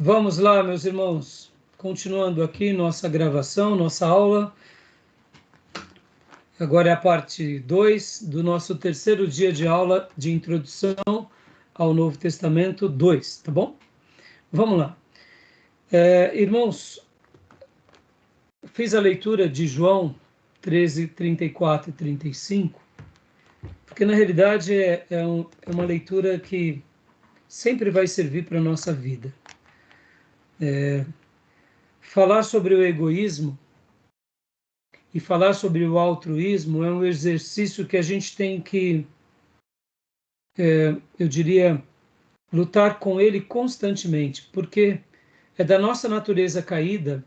Vamos lá, meus irmãos. Continuando aqui nossa gravação, nossa aula. Agora é a parte 2 do nosso terceiro dia de aula de introdução ao Novo Testamento 2, tá bom? Vamos lá. Irmãos, fiz a leitura de João 13, 34 e 35, porque na realidade é uma leitura que sempre vai servir para a nossa vida. Falar sobre o egoísmo e falar sobre o altruísmo é um exercício que a gente tem que, eu diria, lutar com ele constantemente, porque é da nossa natureza caída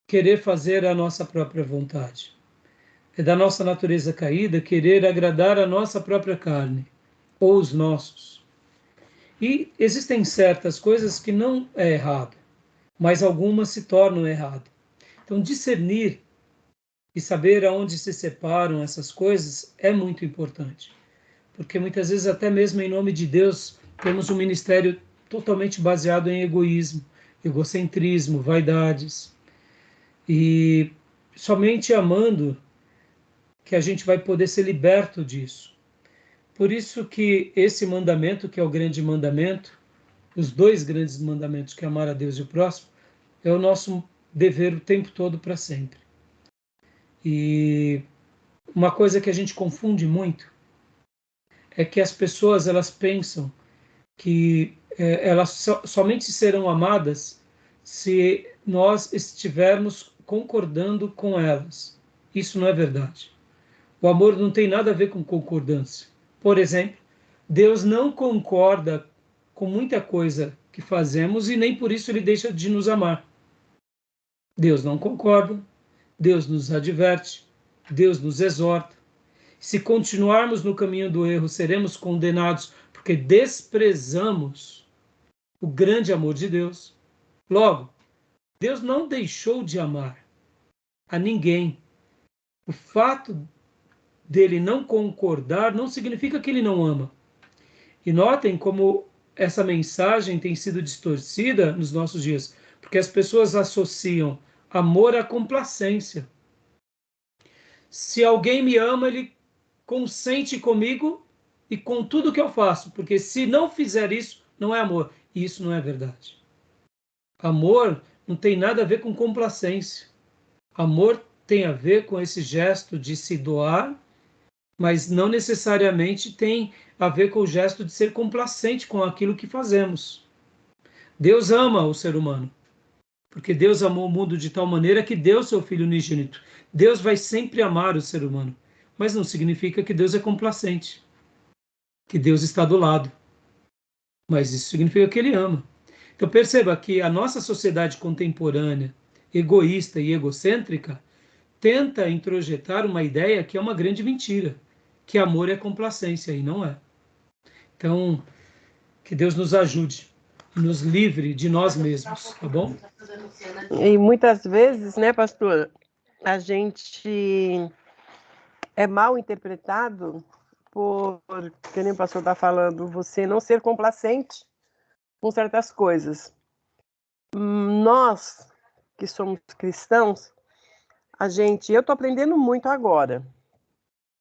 querer fazer a nossa própria vontade. É da nossa natureza caída querer agradar a nossa própria carne, ou os nossos. E existem certas coisas que não é errado, mas algumas se tornam errado. Então, discernir e saber aonde se separam essas coisas é muito importante. Porque muitas vezes, até mesmo em nome de Deus, temos um ministério totalmente baseado em egoísmo, egocentrismo, vaidades. E somente amando que a gente vai poder ser liberto disso. Por isso que esse mandamento, que é o grande mandamento, os dois grandes mandamentos, que é amar a Deus e o próximo, é o nosso dever o tempo todo para sempre. E uma coisa que a gente confunde muito é que as pessoas elas pensam que elas somente serão amadas se nós estivermos concordando com elas. Isso não é verdade. O amor não tem nada a ver com concordância. Por exemplo, Deus não concorda com muita coisa que fazemos e nem por isso ele deixa de nos amar. Deus não concorda, Deus nos adverte, Deus nos exorta. Se continuarmos no caminho do erro, seremos condenados porque desprezamos o grande amor de Deus. Logo, Deus não deixou de amar a ninguém. O fato dele não concordar não significa que ele não ama. E notem como essa mensagem tem sido distorcida nos nossos dias, porque as pessoas associam amor à complacência. Se alguém me ama, ele consente comigo e com tudo que eu faço, porque se não fizer isso, não é amor. E isso não é verdade. Amor não tem nada a ver com complacência. Amor tem a ver com esse gesto de se doar, mas não necessariamente tem a ver com o gesto de ser complacente com aquilo que fazemos. Deus ama o ser humano, porque Deus amou o mundo de tal maneira que deu seu Filho unigênito. Deus vai sempre amar o ser humano, mas não significa que Deus é complacente, que Deus está do lado, mas isso significa que Ele ama. Então perceba que a nossa sociedade contemporânea, egoísta e egocêntrica, tenta introjetar uma ideia que é uma grande mentira, que amor é complacência, e não é. Então, que Deus nos ajude, nos livre de nós mesmos, tá bom? E muitas vezes, né, pastor, a gente é mal interpretado por, que nem o pastor está falando, você não ser complacente com certas coisas. Nós, que somos cristãos, eu estou aprendendo muito agora,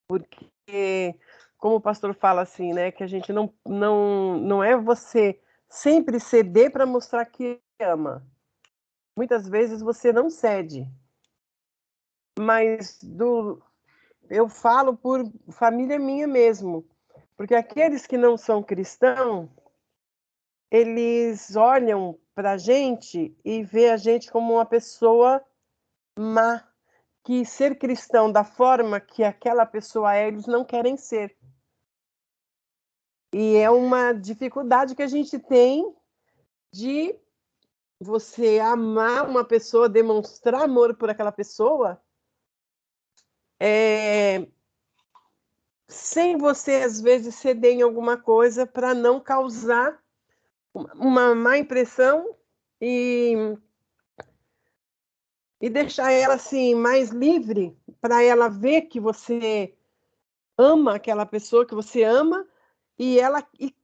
porque, como o pastor fala assim, né, que a gente não é você sempre ceder para mostrar que ama. Muitas vezes você não cede, mas eu falo por família minha mesmo, porque aqueles que não são cristãos, eles olham para a gente e vê a gente como uma pessoa má, que ser cristão da forma que aquela pessoa é, eles não querem ser. E é uma dificuldade que a gente tem de você amar uma pessoa, demonstrar amor por aquela pessoa, sem você, às vezes, ceder em alguma coisa para não causar uma má impressão e deixar ela assim mais livre para ela ver que você ama aquela pessoa que você ama e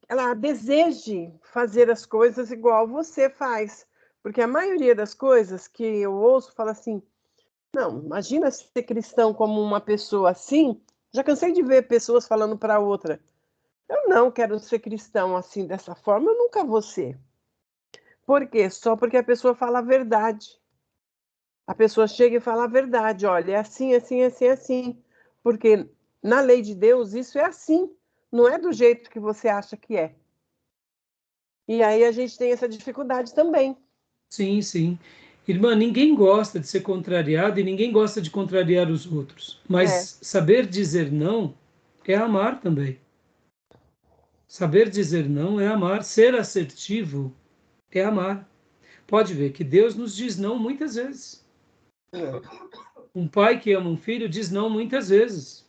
ela deseje fazer as coisas igual você faz. Porque a maioria das coisas que eu ouço fala assim, não, imagina ser cristão como uma pessoa assim. Já cansei de ver pessoas falando para outra, eu não quero ser cristão assim, dessa forma, eu nunca vou ser. Por quê? Só porque a pessoa fala a verdade. A pessoa chega e fala a verdade, olha, é assim, assim, assim, assim. Porque na lei de Deus isso é assim, não é do jeito que você acha que é. E aí a gente tem essa dificuldade também. Sim, sim. Irmã, ninguém gosta de ser contrariado e ninguém gosta de contrariar os outros. É, Mas saber dizer não é amar também. Saber dizer não é amar. Ser assertivo é amar. Pode ver que Deus nos diz não muitas vezes. Um pai que ama um filho diz não muitas vezes.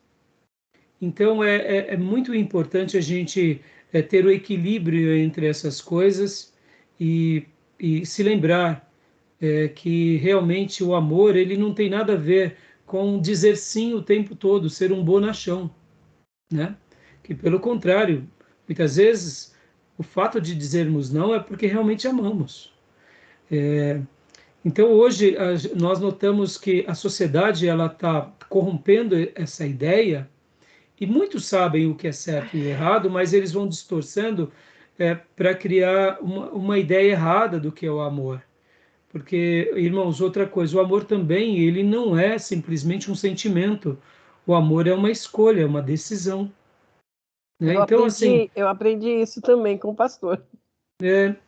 Então é muito importante a gente ter o equilíbrio entre essas coisas e, e se lembrar que realmente o amor ele não tem nada a ver com dizer sim o tempo todo, ser um bonachão, né? Que pelo contrário, muitas vezes o fato de dizermos não é porque realmente amamos. Então hoje nós notamos que a sociedade ela está corrompendo essa ideia e muitos sabem o que é certo e errado, mas eles vão distorcendo para criar uma ideia errada do que é o amor. Porque, irmãos, outra coisa, o amor também, ele não é simplesmente um sentimento. O amor é uma escolha, é uma decisão, né? Então, assim, eu aprendi isso também com o pastor.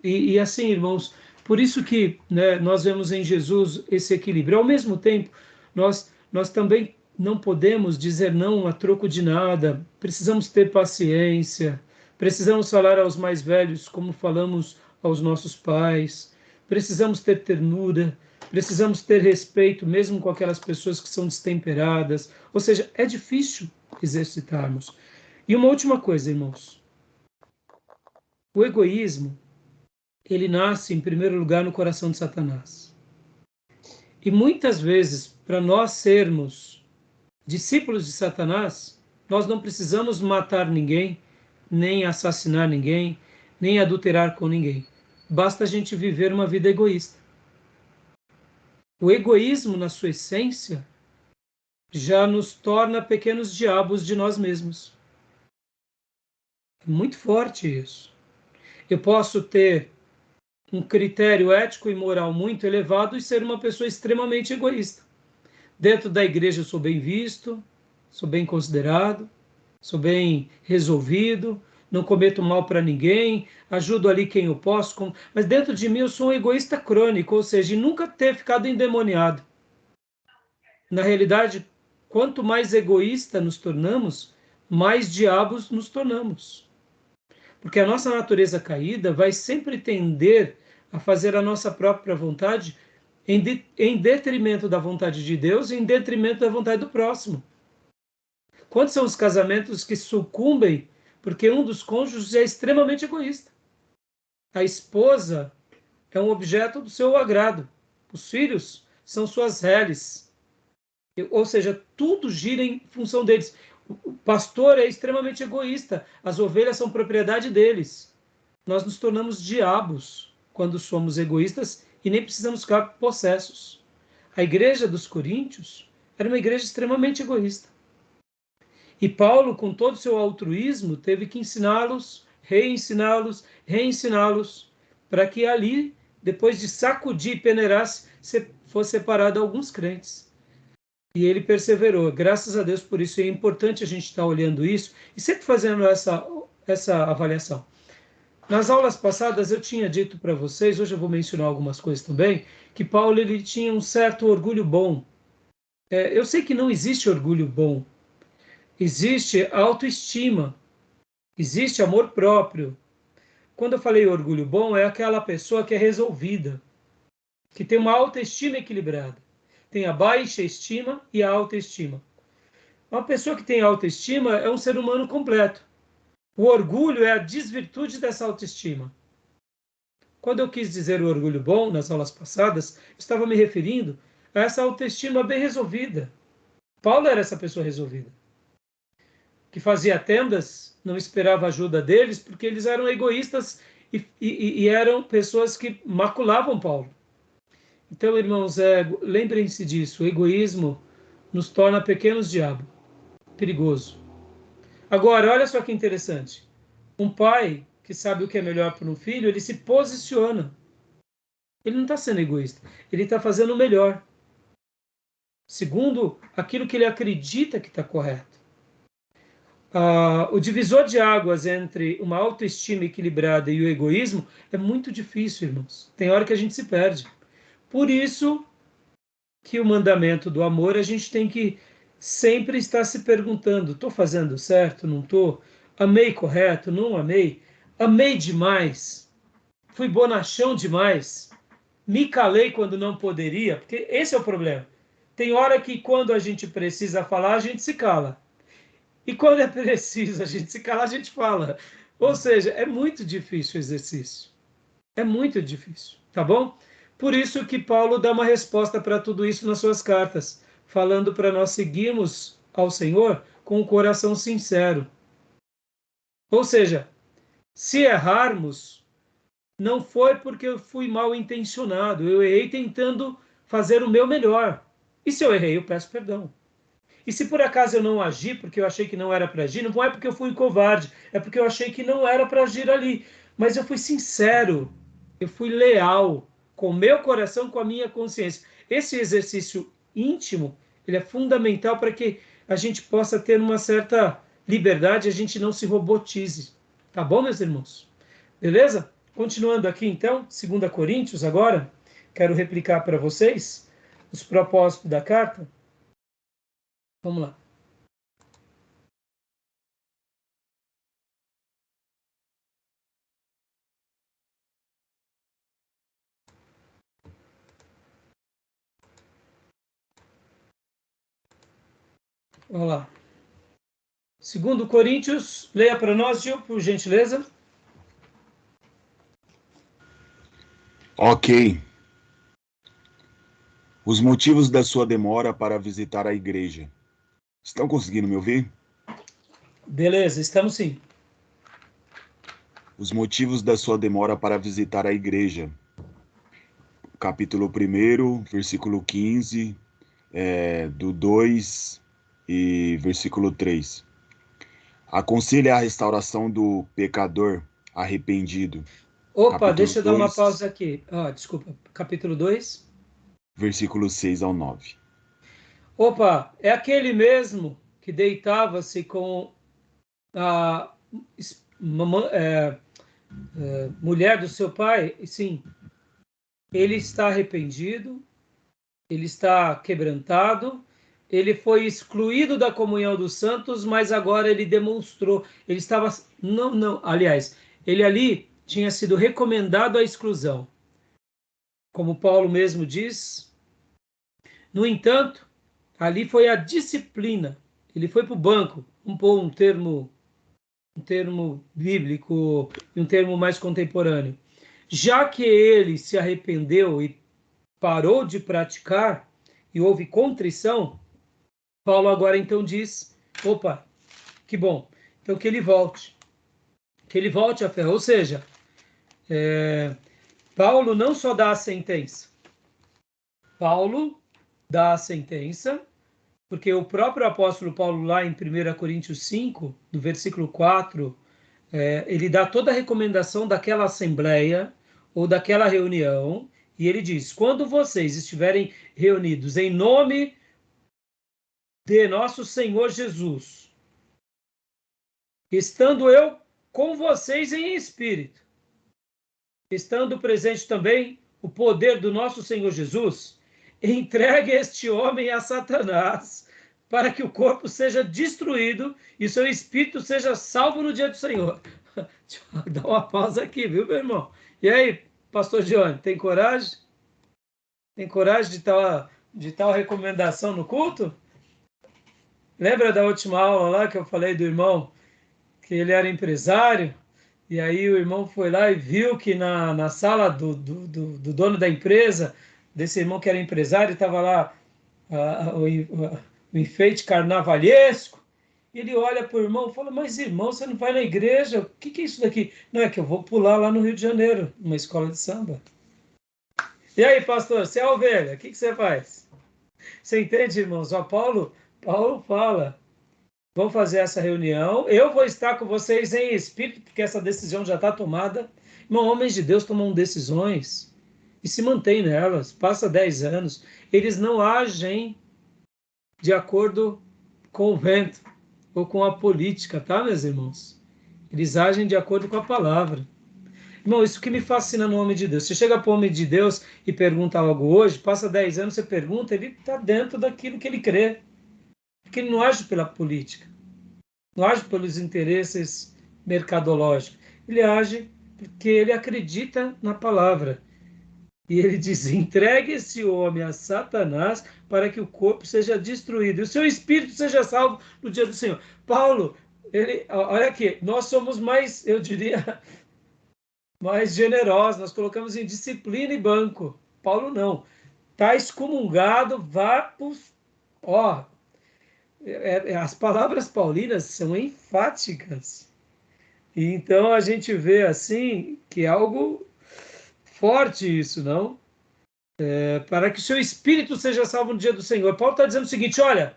e assim, irmãos, por isso que, né, nós vemos em Jesus esse equilíbrio. Ao mesmo tempo, nós também não podemos dizer não a troco de nada. Precisamos ter paciência. Precisamos falar aos mais velhos como falamos aos nossos pais. Precisamos ter ternura. Precisamos ter respeito, mesmo com aquelas pessoas que são destemperadas. Ou seja, é difícil exercitarmos. E uma última coisa, irmãos. O egoísmo ele nasce, em primeiro lugar, no coração de Satanás. E muitas vezes, para nós sermos discípulos de Satanás, nós não precisamos matar ninguém, nem assassinar ninguém, nem adulterar com ninguém. Basta a gente viver uma vida egoísta. O egoísmo, na sua essência, já nos torna pequenos diabos de nós mesmos. É muito forte isso. Eu posso ter um critério ético e moral muito elevado e ser uma pessoa extremamente egoísta. Dentro da igreja eu sou bem visto, sou bem considerado, sou bem resolvido, não cometo mal para ninguém, ajudo ali quem eu posso, mas dentro de mim eu sou um egoísta crônico, ou seja, nunca ter ficado endemoniado. Na realidade, quanto mais egoísta nos tornamos, mais diabos nos tornamos. Porque a nossa natureza caída vai sempre tender a fazer a nossa própria vontade em detrimento da vontade de Deus e em detrimento da vontade do próximo. Quantos são os casamentos que sucumbem porque um dos cônjuges é extremamente egoísta? A esposa é um objeto do seu agrado. Os filhos são suas reles. Ou seja, tudo gira em função deles. O pastor é extremamente egoísta. As ovelhas são propriedade deles. Nós nos tornamos diabos quando somos egoístas e nem precisamos ficar possessos. A igreja dos Coríntios era uma igreja extremamente egoísta. E Paulo, com todo o seu altruísmo, teve que ensiná-los, reensiná-los, para que ali, depois de sacudir e peneirar, fosse separado alguns crentes. E ele perseverou. Graças a Deus por isso. É importante a gente estar olhando isso e sempre fazendo essa avaliação. Nas aulas passadas eu tinha dito para vocês, hoje eu vou mencionar algumas coisas também, que Paulo ele tinha um certo orgulho bom. Eu sei que não existe orgulho bom, existe autoestima, existe amor próprio. Quando eu falei orgulho bom, é aquela pessoa que é resolvida, que tem uma autoestima equilibrada. Tem a baixa estima e a autoestima. Uma pessoa que tem autoestima é um ser humano completo. O orgulho é a desvirtude dessa autoestima. Quando eu quis dizer o orgulho bom nas aulas passadas, eu estava me referindo a essa autoestima bem resolvida. Paulo era essa pessoa resolvida. que fazia tendas, não esperava ajuda deles, porque eles eram egoístas e eram pessoas que maculavam Paulo. Então, irmãos, lembrem-se disso, o egoísmo nos torna pequenos diabos, perigoso. Agora, olha só que interessante, um pai que sabe o que é melhor para um filho, ele se posiciona. Ele não está sendo egoísta, ele está fazendo o melhor, segundo aquilo que ele acredita que está correto. O divisor de águas entre uma autoestima equilibrada e o egoísmo é muito difícil, irmãos. Tem hora que a gente se perde. Por isso que o mandamento do amor, a gente tem que sempre estar se perguntando, estou fazendo certo, não estou? Amei correto, não amei? Amei demais? Fui bonachão demais? Me calei quando não poderia? Porque esse é o problema. Tem hora que quando a gente precisa falar, a gente se cala. E quando é preciso a gente se calar, a gente fala. Ou seja, é muito difícil o exercício. É muito difícil, tá bom? Por isso que Paulo dá uma resposta para tudo isso nas suas cartas, falando para nós seguirmos ao Senhor com o coração sincero. Ou seja, se errarmos, não foi porque eu fui mal intencionado, eu errei tentando fazer o meu melhor. E se eu errei, eu peço perdão. E se por acaso eu não agi porque eu achei que não era para agir, não é porque eu fui covarde, é porque eu achei que não era para agir ali. Mas eu fui sincero, eu fui leal com o meu coração, com a minha consciência. Esse exercício íntimo, ele é fundamental para que a gente possa ter uma certa liberdade, a gente não se robotize. Tá bom, meus irmãos? Beleza? Continuando aqui então, 2 Coríntios agora, quero replicar para vocês os propósitos da carta. Vamos lá. Vamos lá. 2 Coríntios, leia para nós, Gil, por gentileza. Ok. Os motivos da sua demora para visitar a igreja. Estão conseguindo me ouvir? Beleza, estamos sim. Os motivos da sua demora para visitar a igreja. Capítulo 1, versículo 15, do 2 e versículo 3. Aconselha a restauração do pecador arrependido. Opa, Capítulo deixa eu dar uma 2, pausa aqui. Desculpa, capítulo 2. versículos 6 ao 9. Opa, é aquele mesmo que deitava-se com a mulher do seu pai? Sim, ele está arrependido, ele está quebrantado, ele foi excluído da comunhão dos santos, mas agora ele demonstrou, ele estava, não, aliás, ele ali tinha sido recomendado à exclusão. Como Paulo mesmo diz, no entanto, ali foi a disciplina, ele foi para o banco, um termo bíblico e um termo mais contemporâneo. Já que ele se arrependeu e parou de praticar e houve contrição, Paulo agora então diz, opa, que bom, então que ele volte à fé, ou seja, Paulo não só dá a sentença, Paulo dá a sentença, porque o próprio apóstolo Paulo lá em 1 Coríntios 5, no versículo 4, ele dá toda a recomendação daquela assembleia ou daquela reunião, e ele diz, quando vocês estiverem reunidos em nome de nosso Senhor Jesus, estando eu com vocês em espírito, estando presente também o poder do nosso Senhor Jesus, entregue este homem a Satanás, para que o corpo seja destruído e seu espírito seja salvo no dia do Senhor. Deixa eu dar uma pausa aqui, viu, meu irmão? E aí, pastor Johnny, tem coragem? Tem coragem de tal recomendação no culto? Lembra da última aula lá que eu falei do irmão, que ele era empresário? E aí o irmão foi lá e viu que na sala do dono da empresa, desse irmão que era empresário, estava lá o enfeite carnavalesco, Ele olha para o irmão e fala, mas irmão, você não vai na igreja? O que é isso daqui? Não, é que eu vou pular lá no Rio de Janeiro, numa escola de samba. E aí, pastor, você é a ovelha, o que você faz? Você entende, irmãos? Ó, Paulo fala, vamos fazer essa reunião, eu vou estar com vocês em espírito, porque essa decisão já está tomada. Irmão, homens de Deus tomam decisões e se mantêm nelas, passa 10 anos, eles não agem de acordo com o vento ou com a política, tá, meus irmãos? Eles agem de acordo com a palavra. Irmão, isso que me fascina no homem de Deus. Você chega para o homem de Deus e pergunta algo hoje, passa 10 anos, você pergunta, ele está dentro daquilo que ele crê. Porque ele não age pela política, não age pelos interesses mercadológicos. Ele age porque ele acredita na palavra. E ele diz, entregue esse homem a Satanás para que o corpo seja destruído e o seu espírito seja salvo no dia do Senhor. Paulo, olha aqui, nós somos mais, eu diria, mais generosos, nós colocamos em disciplina e banco. Paulo não. Está excomungado, vá para ó, as palavras paulinas são enfáticas. E então a gente vê assim que é algo forte isso, não? Para que o seu espírito seja salvo no dia do Senhor. Paulo está dizendo o seguinte, olha,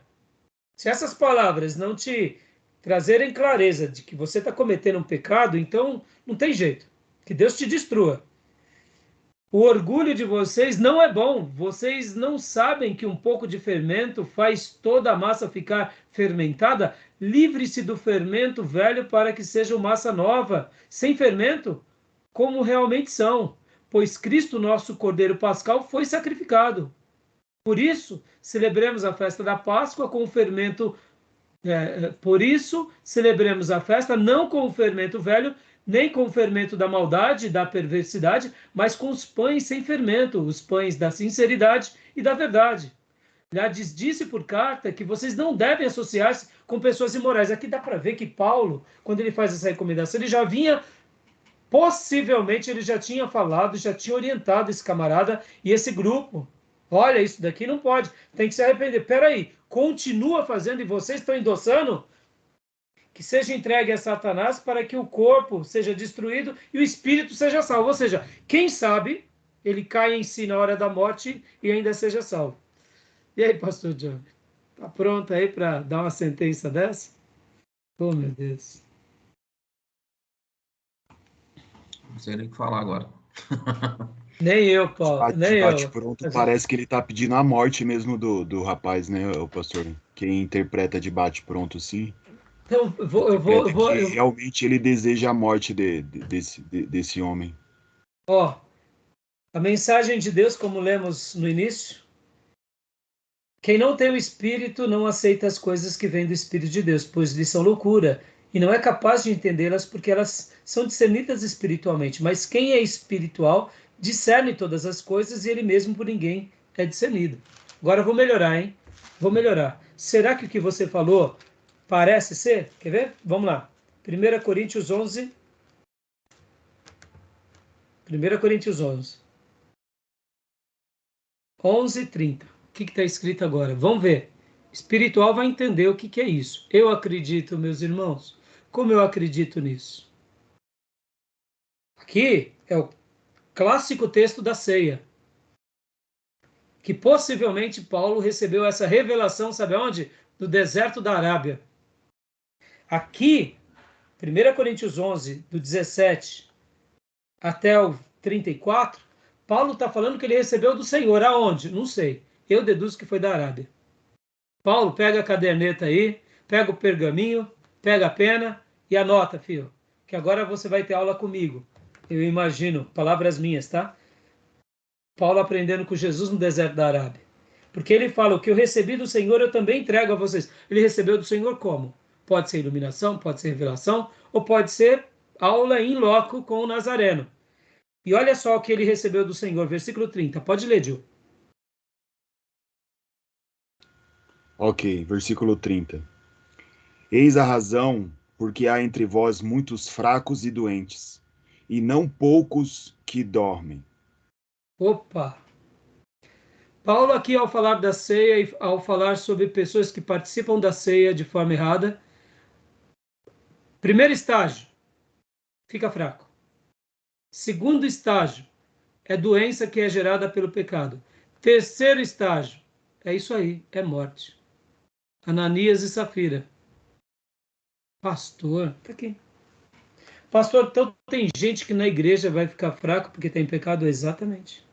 se essas palavras não te trazerem clareza de que você está cometendo um pecado, então não tem jeito, que Deus te destrua. O orgulho de vocês não é bom, vocês não sabem que um pouco de fermento faz toda a massa ficar fermentada? Livre-se do fermento velho para que seja massa nova, sem fermento, como realmente são. Pois Cristo, nosso Cordeiro Pascal, foi sacrificado. Por isso, celebremos a festa da Páscoa com o fermento. Por isso, celebremos a festa não com o fermento velho, nem com o fermento da maldade, da perversidade, mas com os pães sem fermento, os pães da sinceridade e da verdade. Lhes disse por carta que vocês não devem associar-se com pessoas imorais. Aqui dá para ver que Paulo, quando ele faz essa recomendação, ele já vinha. Possivelmente ele já tinha falado, já tinha orientado esse camarada e esse grupo. Olha, isso daqui não pode, tem que se arrepender. Espera aí, continua fazendo e vocês estão endossando? Que seja entregue a Satanás para que o corpo seja destruído e o espírito seja salvo. Ou seja, quem sabe ele cai em si na hora da morte e ainda seja salvo. E aí, pastor John, tá pronto aí para dar uma sentença dessa? Oh, meu Deus. Não sei nem o que falar agora. Nem eu, Paulo. Nem eu. Pronto, parece que ele está pedindo a morte mesmo do rapaz, né, o pastor? Quem interpreta de bate-pronto, sim. Então, eu vou. Realmente ele deseja a morte desse homem. Ó, a mensagem de Deus, como lemos no início, quem não tem o Espírito não aceita as coisas que vêm do Espírito de Deus, pois lhes são loucura, e não é capaz de entendê-las porque elas são discernidas espiritualmente. Mas quem é espiritual discerne todas as coisas e ele mesmo por ninguém é discernido. Agora eu vou melhorar, hein? Vou melhorar. Será que o que você falou parece ser? Quer ver? Vamos lá. 1 Coríntios 11. 1 Coríntios 11. 11:30. O que está escrito agora? Vamos ver. Espiritual vai entender o que é isso. Eu acredito, meus irmãos. Como eu acredito nisso? Aqui é o clássico texto da ceia. Que possivelmente Paulo recebeu essa revelação, sabe onde? No deserto da Arábia. Aqui, 1 Coríntios 11, do 17 até o 34, Paulo está falando que ele recebeu do Senhor. Aonde? Não sei. Eu deduzo que foi da Arábia. Paulo, pega a caderneta aí, pega o pergaminho, pega a pena e anota, filho, que agora você vai ter aula comigo. Eu imagino, palavras minhas, tá? Paulo aprendendo com Jesus no deserto da Arábia. Porque ele fala, o que eu recebi do Senhor eu também entrego a vocês. Ele recebeu do Senhor como? Pode ser iluminação, pode ser revelação, ou pode ser aula in loco com o Nazareno. E olha só o que ele recebeu do Senhor, versículo 30. Pode ler, Gil. Ok, versículo 30. Eis a razão porque há entre vós muitos fracos e doentes, e não poucos que dormem. Opa! Paulo aqui, ao falar da ceia e ao falar sobre pessoas que participam da ceia de forma errada, Primeiro estágio, fica fraco. Segundo estágio, é doença que é gerada pelo pecado. Terceiro estágio, é isso aí, é morte. Ananias e Safira. Pastor, tá aqui. Pastor, então tem gente que na igreja vai ficar fraco porque tem pecado? Exatamente.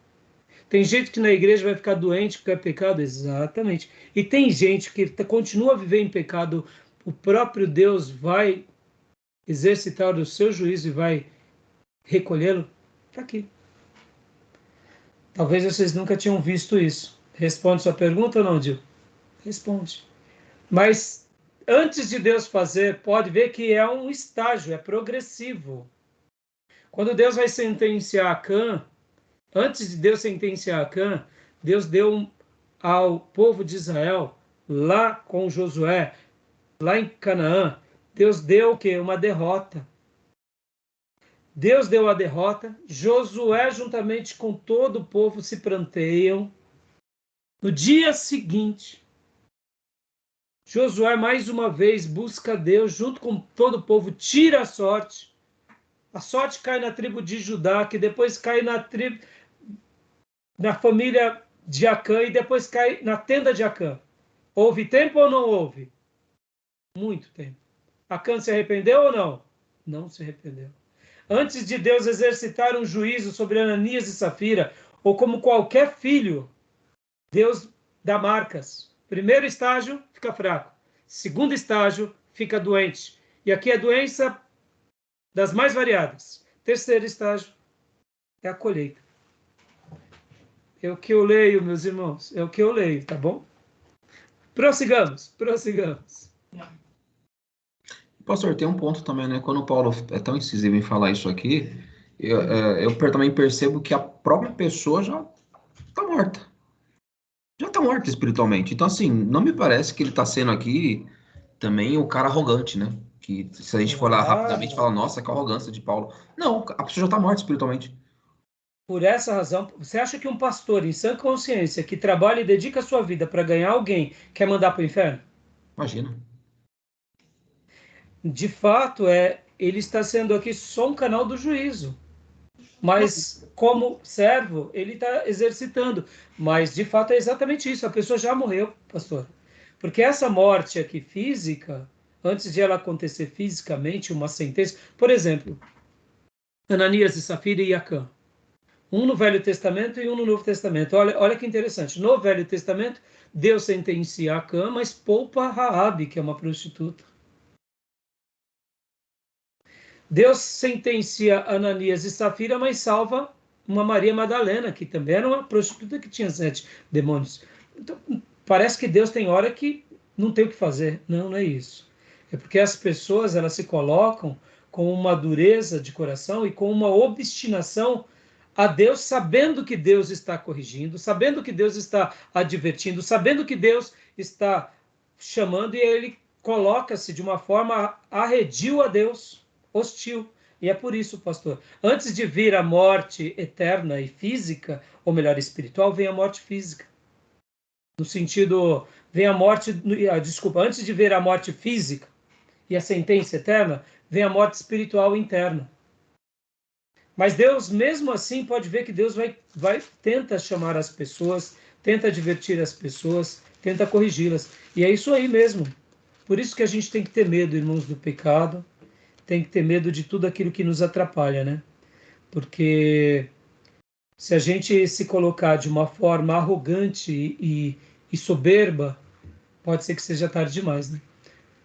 Tem gente que na igreja vai ficar doente porque é pecado? Exatamente. E tem gente que continua a viver em pecado, o próprio Deus vai exercitar o seu juízo e vai recolhê-lo? Está aqui. Talvez vocês nunca tinham visto isso. Responde sua pergunta ou não, Dil? Responde. Mas antes de Deus fazer, pode ver que é um estágio, é progressivo. Quando Deus vai sentenciar Acã, antes de Deus sentenciar Acã, Deus deu ao povo de Israel, lá com Josué, lá em Canaã, Deus deu o quê? Uma derrota. Deus deu a derrota, Josué juntamente com todo o povo se planteiam. No dia seguinte, Josué mais uma vez busca Deus junto com todo o povo, tira a sorte. A sorte cai na tribo de Judá, que depois cai na família de Acã e depois cai na tenda de Acã. Houve tempo ou não houve? Muito tempo. Acã se arrependeu ou não? Não se arrependeu. Antes de Deus exercitar um juízo sobre Ananias e Safira, ou como qualquer filho, Deus dá marcas. Primeiro estágio, fica fraco. Segundo estágio, fica doente. E aqui é doença das mais variadas. Terceiro estágio é a colheita. É o que eu leio, meus irmãos. É o que eu leio, tá bom? Prossigamos. Pastor, tem um ponto também, né? Quando o Paulo é tão incisivo em falar isso aqui, eu também percebo que a própria pessoa já está morta. Já está morta espiritualmente. Então, assim, não me parece que ele está sendo aqui também o cara arrogante, né? Que se a gente for lá rapidamente, fala, nossa, que arrogância de Paulo. Não, a pessoa já está morta espiritualmente. Por essa razão, você acha que um pastor em sã consciência que trabalha e dedica a sua vida para ganhar alguém quer mandar para o inferno? Imagina. De fato, ele está sendo aqui só um canal do juízo. Mas como servo, ele está exercitando. Mas de fato é exatamente isso. A pessoa já morreu, pastor. Porque essa morte aqui física, antes de ela acontecer fisicamente, uma sentença, por exemplo, Ananias e Safira e Acã. Um no Velho Testamento e um no Novo Testamento. Olha que interessante. No Velho Testamento, Deus sentencia Acã, mas poupa Raabe, que é uma prostituta. Deus sentencia Ananias e Safira, mas salva uma Maria Madalena, que também era uma prostituta que tinha 7 demônios. Então, parece que Deus tem hora que não tem o que fazer. Não, não é isso. É porque as pessoas elas se colocam com uma dureza de coração e com uma obstinação a Deus, sabendo que Deus está corrigindo, sabendo que Deus está advertindo, sabendo que Deus está chamando, e ele coloca-se de uma forma arredio a Deus, hostil. E é por isso, pastor, antes de vir a morte eterna e física, ou melhor, espiritual, vem a morte física. No sentido, vem a morte, desculpa, antes de vir a morte física e a sentença eterna, vem a morte espiritual interna. Mas Deus, mesmo assim, pode ver que Deus tenta chamar as pessoas, tenta advertir as pessoas, tenta corrigi-las. E é isso aí mesmo. Por isso que a gente tem que ter medo, irmãos, do pecado, tem que ter medo de tudo aquilo que nos atrapalha, né? Porque se a gente se colocar de uma forma arrogante e soberba, pode ser que seja tarde demais, né?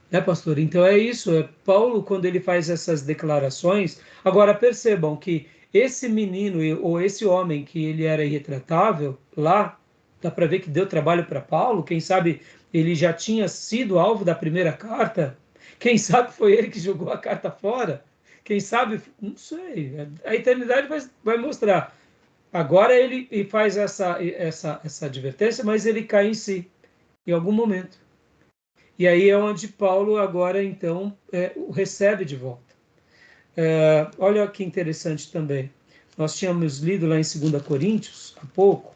Né, pastor? Então é isso. Paulo, quando ele faz essas declarações, agora percebam que esse menino ou esse homem que ele era irretratável, lá, dá para ver que deu trabalho para Paulo, quem sabe ele já tinha sido alvo da primeira carta, quem sabe foi ele que jogou a carta fora, quem sabe, não sei, a eternidade vai mostrar. Agora ele faz essa advertência, mas ele cai em si, em algum momento. E aí é onde Paulo agora, então, o recebe de volta. Olha que interessante também. Nós tínhamos lido lá em 2 Coríntios, há pouco,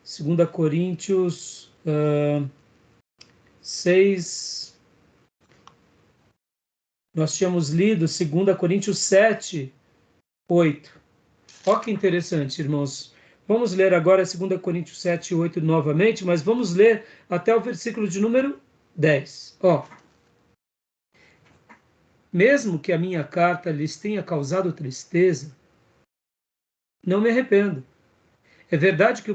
2 Coríntios 6, Nós tínhamos lido 2 Coríntios 7, 8. Olha que interessante, irmãos. Vamos ler agora 2 Coríntios 7, 8 novamente, mas vamos ler até o versículo de número 10. Ó. Mesmo que a minha carta lhes tenha causado tristeza, não me arrependo. É verdade que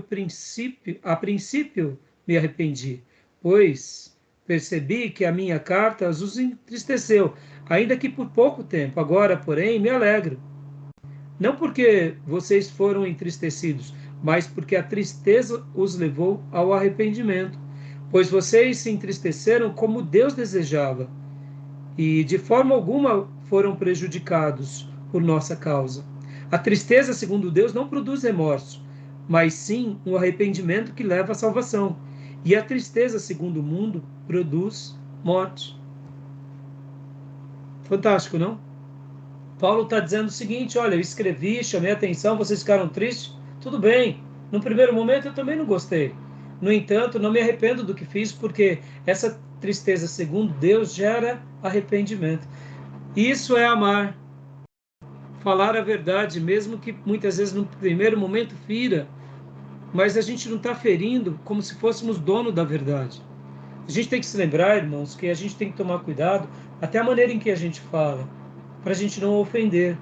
a princípio me arrependi, pois percebi que a minha carta os entristeceu, ainda que por pouco tempo. Agora, porém, me alegro. Não porque vocês foram entristecidos, mas porque a tristeza os levou ao arrependimento. Pois vocês se entristeceram como Deus desejava, e de forma alguma foram prejudicados por nossa causa. A tristeza, segundo Deus, não produz remorso, mas sim um arrependimento que leva à salvação. E a tristeza, segundo o mundo, produz morte. Fantástico, não? Paulo está dizendo o seguinte: olha, eu escrevi, chamei a atenção, vocês ficaram tristes, tudo bem. No primeiro momento eu também não gostei. No entanto, não me arrependo do que fiz, porque essa tristeza, segundo Deus, gera arrependimento. Isso é amar. Falar a verdade, mesmo que muitas vezes no primeiro momento fira, mas a gente não está ferindo como se fôssemos dono da verdade. A gente tem que se lembrar, irmãos, que a gente tem que tomar cuidado até a maneira em que a gente fala, para a gente não ofender.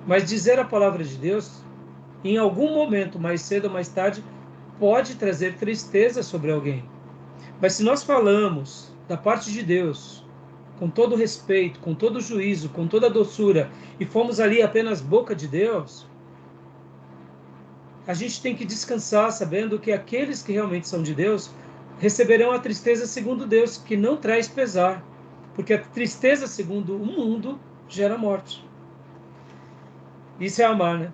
Mas dizer a palavra de Deus, em algum momento, mais cedo ou mais tarde, pode trazer tristeza sobre alguém. Mas se nós falamos da parte de Deus, com todo respeito, com todo juízo, com toda doçura, e fomos ali apenas boca de Deus, a gente tem que descansar sabendo que aqueles que realmente são de Deus receberão a tristeza segundo Deus, que não traz pesar, porque a tristeza segundo o mundo gera morte. Isso é amar, né?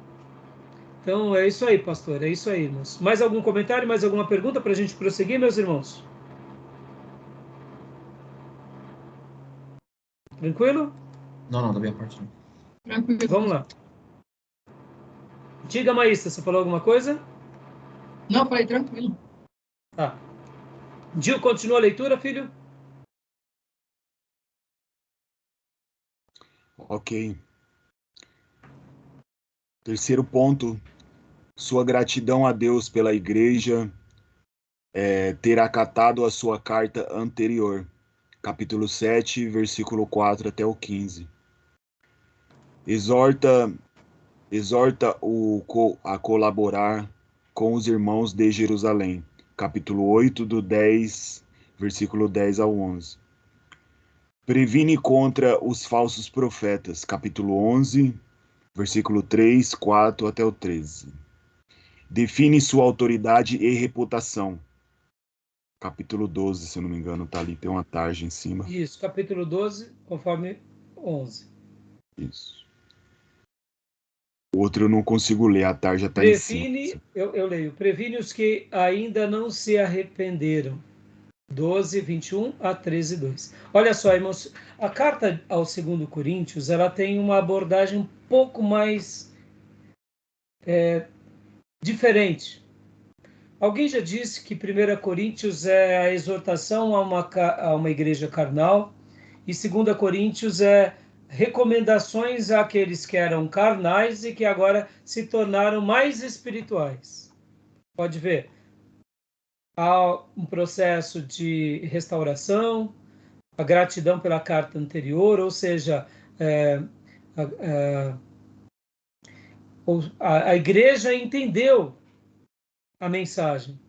Então é isso aí, pastor, é isso aí, irmãos. Mais algum comentário, mais alguma pergunta para a gente prosseguir, meus irmãos? Tranquilo? Não, da minha parte não. Tranquilo. Vamos lá. Diga, Maísta, você falou alguma coisa? Não, falei tranquilo. Tá. Gil, continua a leitura, filho? Ok. Terceiro ponto, sua gratidão a Deus pela igreja ter acatado a sua carta anterior, capítulo 7, versículo 4 até o 15. Exorta a colaborar com os irmãos de Jerusalém, capítulo 8, do 10, versículo 10 ao 11. Previne contra os falsos profetas, capítulo 11, versículo 3, 4 até o 13. Define sua autoridade e reputação. Capítulo 12, se eu não me engano, tá ali, tem uma tarja em cima. Isso, capítulo 12, conforme 11. Isso. O outro eu não consigo ler, a tarja tá em cima. Eu leio. Previne os que ainda não se arrependeram. 12, 21 a 13, 2. Olha só, irmãos, a carta ao 2 Coríntios, ela tem uma abordagem um pouco mais diferente. Alguém já disse que 1 Coríntios é a exortação a uma igreja carnal e 2 Coríntios é recomendações àqueles que eram carnais e que agora se tornaram mais espirituais. Pode ver. Há um processo de restauração, a gratidão pela carta anterior, ou seja, a igreja entendeu a mensagem.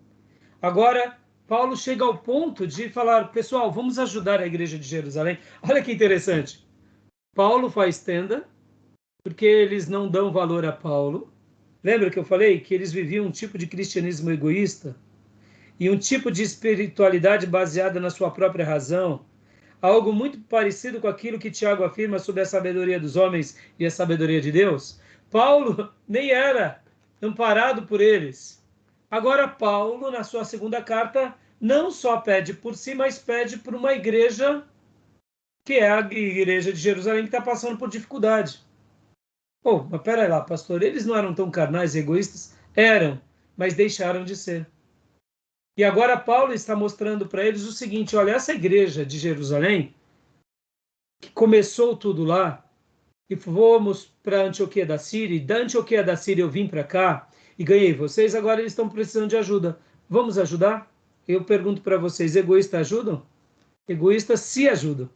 Agora, Paulo chega ao ponto de falar, pessoal, vamos ajudar a igreja de Jerusalém. Olha que interessante. Paulo faz tenda, porque eles não dão valor a Paulo. Lembra que eu falei que eles viviam um tipo de cristianismo egoísta? E um tipo de espiritualidade baseada na sua própria razão? Algo muito parecido com aquilo que Tiago afirma sobre a sabedoria dos homens e a sabedoria de Deus? Paulo nem era amparado por eles. Agora, Paulo, na sua segunda carta, não só pede por si, mas pede por uma igreja que é a igreja de Jerusalém que está passando por dificuldade. Oh, mas peraí lá, pastor, eles não eram tão carnais e egoístas? Eram, mas deixaram de ser. E agora Paulo está mostrando para eles o seguinte, olha, essa igreja de Jerusalém, que começou tudo lá, e fomos para Antioquia da Síria, e da Antioquia da Síria eu vim para cá e ganhei vocês, agora eles estão precisando de ajuda. Vamos ajudar? Eu pergunto para vocês, egoístas ajudam? Egoístas se ajudam.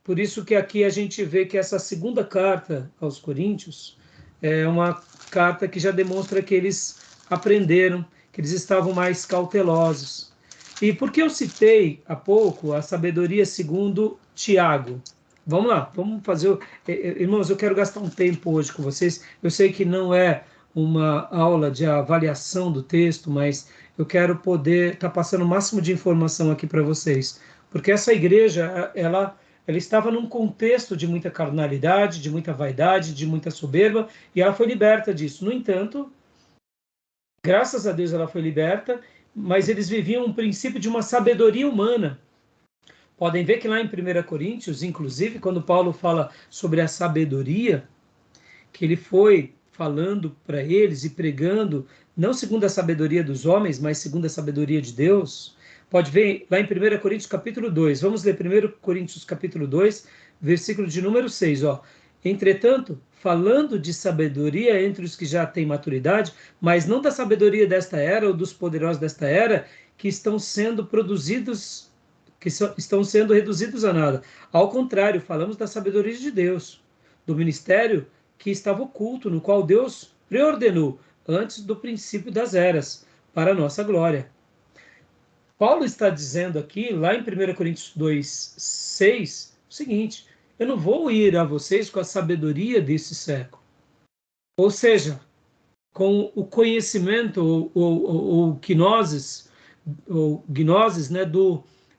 Por isso que aqui a gente vê que essa segunda carta aos Coríntios é uma carta que já demonstra que eles aprenderam, que eles estavam mais cautelosos. E por que eu citei há pouco a sabedoria segundo Tiago? Vamos lá, vamos fazer... Irmãos, eu quero gastar um tempo hoje com vocês. Eu sei que não é uma aula de avaliação do texto, mas eu quero poder estar passando o máximo de informação aqui para vocês. Porque essa igreja, ela estava num contexto de muita carnalidade, de muita vaidade, de muita soberba, e ela foi liberta disso. No entanto, graças a Deus ela foi liberta, mas eles viviam um princípio de uma sabedoria humana. Podem ver que lá em 1 Coríntios, inclusive, quando Paulo fala sobre a sabedoria, que ele foi falando para eles e pregando, não segundo a sabedoria dos homens, mas segundo a sabedoria de Deus. Pode ver lá em 1 Coríntios capítulo 2. Vamos ler 1 Coríntios capítulo 2, versículo de número 6. Ó. Entretanto, falando de sabedoria entre os que já têm maturidade, mas não da sabedoria desta era ou dos poderosos desta era, que estão sendo produzidos, que estão sendo reduzidos a nada. Ao contrário, falamos da sabedoria de Deus, do ministério que estava oculto, no qual Deus preordenou antes do princípio das eras, para a nossa glória. Paulo está dizendo aqui, lá em 1 Coríntios 2, 6, o seguinte: eu não vou ir a vocês com a sabedoria desse século. Ou seja, com o conhecimento ou gnoses, né,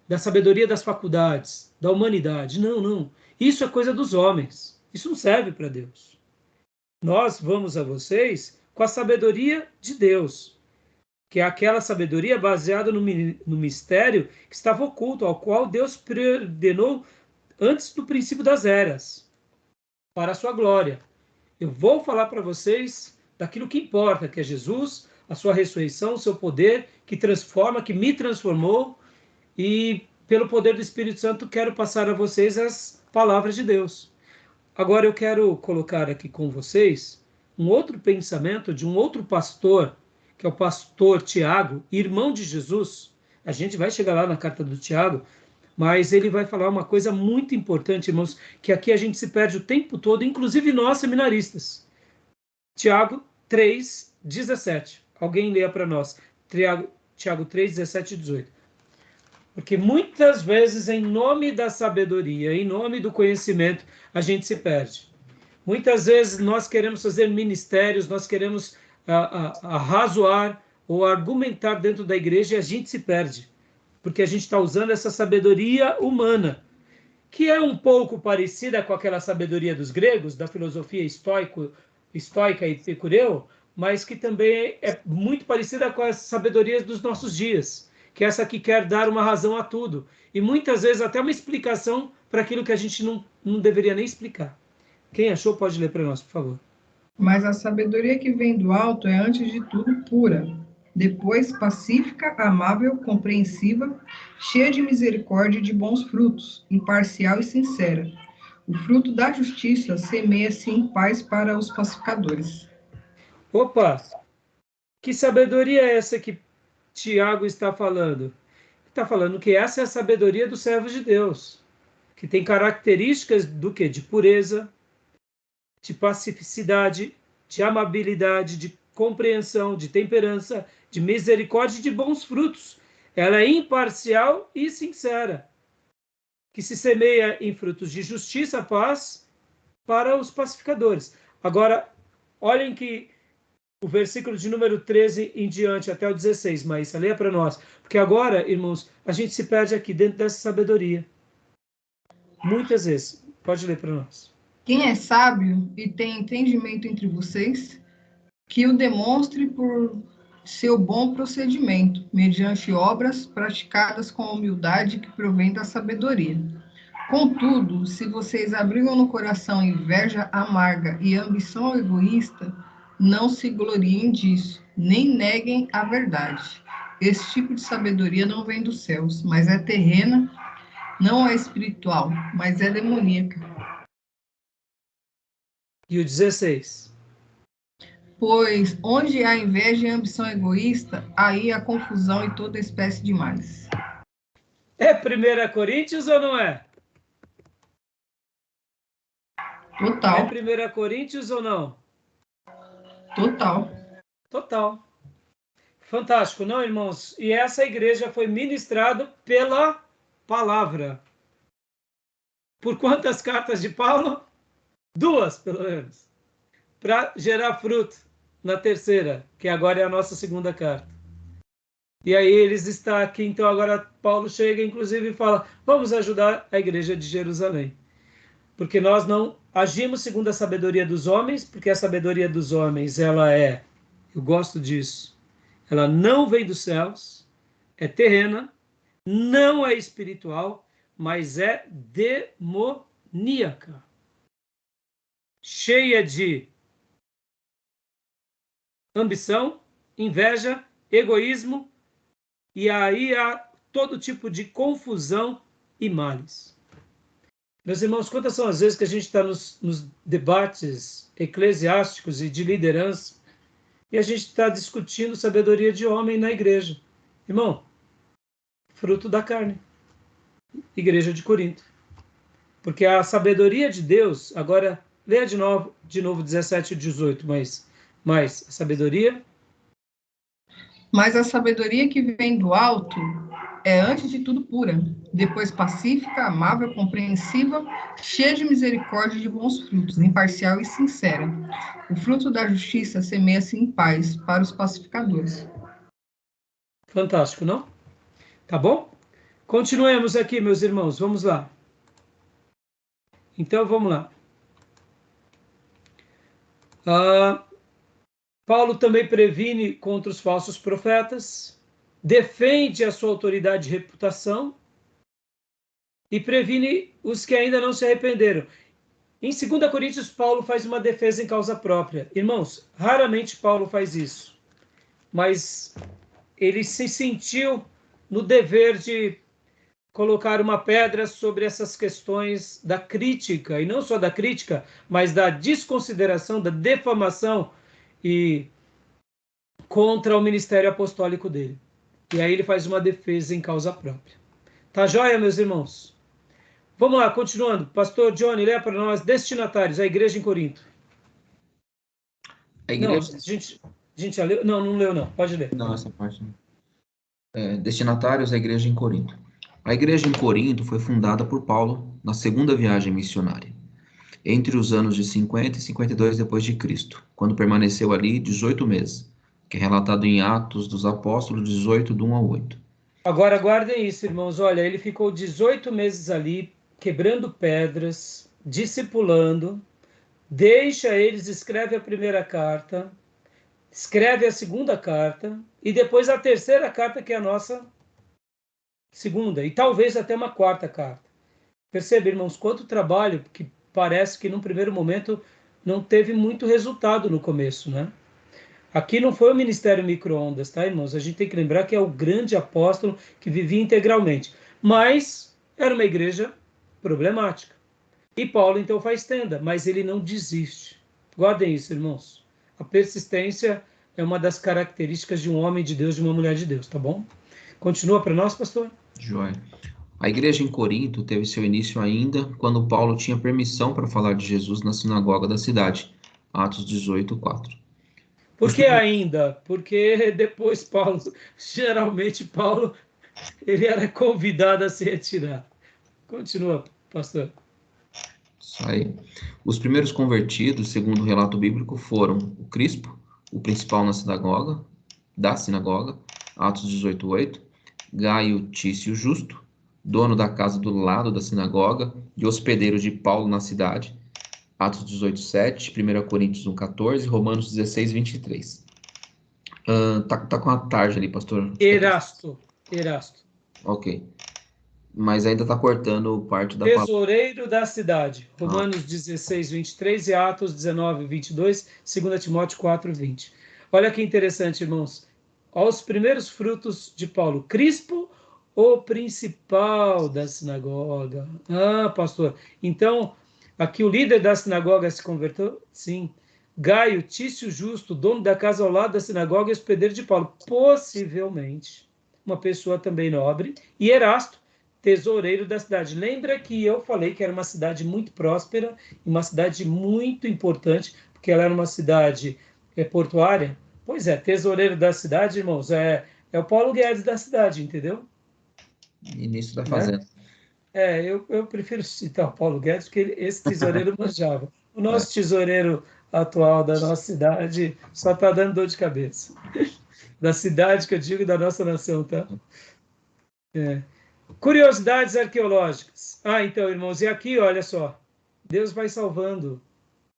da sabedoria das faculdades, da humanidade. Não, não. Isso é coisa dos homens. Isso não serve para Deus. Nós vamos a vocês com a sabedoria de Deus, que é aquela sabedoria baseada no mistério que estava oculto, ao qual Deus preordenou antes do princípio das eras, para a sua glória. Eu vou falar para vocês daquilo que importa, que é Jesus, a sua ressurreição, o seu poder, que transforma, que me transformou, e pelo poder do Espírito Santo quero passar a vocês as palavras de Deus. Agora eu quero colocar aqui com vocês um outro pensamento de um outro pastor, que é o pastor Tiago, irmão de Jesus. A gente vai chegar lá na carta do Tiago, mas ele vai falar uma coisa muito importante, irmãos, que aqui a gente se perde o tempo todo, inclusive nós seminaristas. Tiago 3, 17. Alguém leia para nós. Tiago 3, 17 e 18. Porque muitas vezes, em nome da sabedoria, em nome do conhecimento, a gente se perde. Muitas vezes nós queremos fazer ministérios, nós queremos arrazoar ou argumentar dentro da igreja e a gente se perde. Porque a gente está usando essa sabedoria humana, que é um pouco parecida com aquela sabedoria dos gregos, da filosofia estoica e epicureu, mas que também é muito parecida com as sabedorias dos nossos dias, que é essa que quer dar uma razão a tudo, e muitas vezes até uma explicação para aquilo que a gente não deveria nem explicar. Quem achou pode ler para nós, por favor. Mas a sabedoria que vem do alto é, antes de tudo, pura, depois pacífica, amável, compreensiva, cheia de misericórdia e de bons frutos, imparcial e sincera. O fruto da justiça semeia-se em paz para os pacificadores. Opa! Que sabedoria é essa que Tiago está falando? Está falando que essa é a sabedoria dos servos de Deus, que tem características do quê? De pureza, de pacificidade, de amabilidade, de compreensão, de temperança, de misericórdia e de bons frutos. Ela é imparcial e sincera, que se semeia em frutos de justiça, paz, para os pacificadores. Agora, olhem que o versículo de número 13 em diante, até o 16, mas leia para nós. Porque agora, irmãos, a gente se perde aqui dentro dessa sabedoria. Muitas vezes. Pode ler para nós. Quem é sábio e tem entendimento entre vocês, que o demonstre por seu bom procedimento, mediante obras praticadas com a humildade que provém da sabedoria. Contudo, se vocês abrigam no coração inveja amarga e ambição egoísta, não se gloriem disso, nem neguem a verdade. Esse tipo de sabedoria não vem dos céus, mas é terrena não é espiritual, mas é demoníaca. E o 16. Pois onde há inveja e ambição egoísta, aí há confusão e toda espécie de males. É 1 Coríntios ou não é? Total. É 1 Coríntios ou não? Total. Total. Fantástico, não, irmãos? E essa igreja foi ministrada pela palavra. Por quantas cartas de Paulo? 2, pelo menos. Para gerar fruto na terceira, que agora é a nossa segunda carta. E aí eles estão aqui, então agora Paulo chega, inclusive, e fala, vamos ajudar a igreja de Jerusalém. Porque nós não agimos segundo a sabedoria dos homens, porque a sabedoria dos homens, ela é, eu gosto disso, ela não vem dos céus, é terrena, não é espiritual, mas é demoníaca. Cheia de ambição, inveja, egoísmo, e aí há todo tipo de confusão e males. Meus irmãos, quantas são as vezes que a gente está nos debates eclesiásticos e de liderança e a gente está discutindo sabedoria de homem na igreja? Irmão, fruto da carne. Igreja de Corinto. Porque a sabedoria de Deus, agora, leia de novo 17 e 18, mas a sabedoria... Mas a sabedoria que vem do alto é, antes de tudo, pura, depois pacífica, amável, compreensiva, cheia de misericórdia e de bons frutos, imparcial e sincera. O fruto da justiça semeia-se em paz para os pacificadores. Fantástico, não? Tá bom? Continuemos aqui, meus irmãos. Vamos lá. Então, vamos lá. Paulo também previne contra os falsos profetas, defende a sua autoridade e reputação e previne os que ainda não se arrependeram. Em 2 Coríntios, Paulo faz uma defesa em causa própria. Irmãos, raramente Paulo faz isso, mas ele se sentiu no dever de colocar uma pedra sobre essas questões da crítica, e não só da crítica, mas da desconsideração, da defamação e contra o ministério apostólico dele. E aí ele faz uma defesa em causa própria. Tá joia, meus irmãos? Vamos lá, continuando. Pastor Johnny, leia para nós, destinatários, a igreja em Corinto. A igreja... Não, a gente já leu? Não leu não, pode ler. Não, essa parte não. Destinatários, a igreja em Corinto. A igreja em Corinto foi fundada por Paulo na segunda viagem missionária, entre os anos de 50 e 52 depois de Cristo, quando permaneceu ali 18 meses, que é relatado em Atos dos Apóstolos 18, do 1 ao 8. Agora guardem isso, irmãos. Olha, ele ficou 18 meses ali, quebrando pedras, discipulando, deixa eles, escreve a primeira carta, escreve a segunda carta, e depois a terceira carta, que é a nossa segunda, e talvez até uma quarta carta. Percebe, irmãos, quanto trabalho, que parece que num primeiro momento não teve muito resultado no começo, né? Aqui não foi o ministério micro-ondas, tá, irmãos? A gente tem que lembrar que é o grande apóstolo que vivia integralmente. Mas era uma igreja problemática. E Paulo, então, faz tenda, mas ele não desiste. Guardem isso, irmãos. A persistência é uma das características de um homem de Deus, de uma mulher de Deus, tá bom? Continua para nós, pastor? Joia. A igreja em Corinto teve seu início ainda quando Paulo tinha permissão para falar de Jesus na sinagoga da cidade. Atos 18, 4. Por que ainda? Porque depois Paulo, geralmente Paulo, ele era convidado a se retirar. Continua, pastor. Isso aí. Os primeiros convertidos, segundo o relato bíblico, foram o Crispo, o principal da sinagoga, Atos 18, 8, Gaio Tício Justo, dono da casa do lado da sinagoga e hospedeiro de Paulo na cidade, Atos 18, 7, 1 Coríntios 1, 14, Romanos 16, 23. Tá com a tarde ali, pastor? Erasto. Ok. Mas ainda tá cortando parte da palavra. Tesoureiro da cidade. Romanos 16, 23 e Atos 19, 22, 2 Timóteo 4, 20. Olha que interessante, irmãos. Aos primeiros frutos de Paulo, Crispo o principal da sinagoga. Ah, pastor, então, aqui o líder da sinagoga se converteu? Sim. Gaio, Tício Justo, dono da casa ao lado da sinagoga e hospedeiro de Paulo. Possivelmente, uma pessoa também nobre. E Erasto, tesoureiro da cidade. Lembra que eu falei que era uma cidade muito próspera, uma cidade muito importante, porque ela era uma cidade portuária? Pois é, tesoureiro da cidade, irmãos, é o Paulo Guedes da cidade, entendeu? Início da Né? fazenda. Eu prefiro citar o Paulo Guedes, porque esse tesoureiro manjava. O nosso tesoureiro atual da nossa cidade só está dando dor de cabeça. Da cidade que eu digo, da nossa nação, tá? Curiosidades arqueológicas. Ah, então, irmãos, e aqui, olha só. Deus vai salvando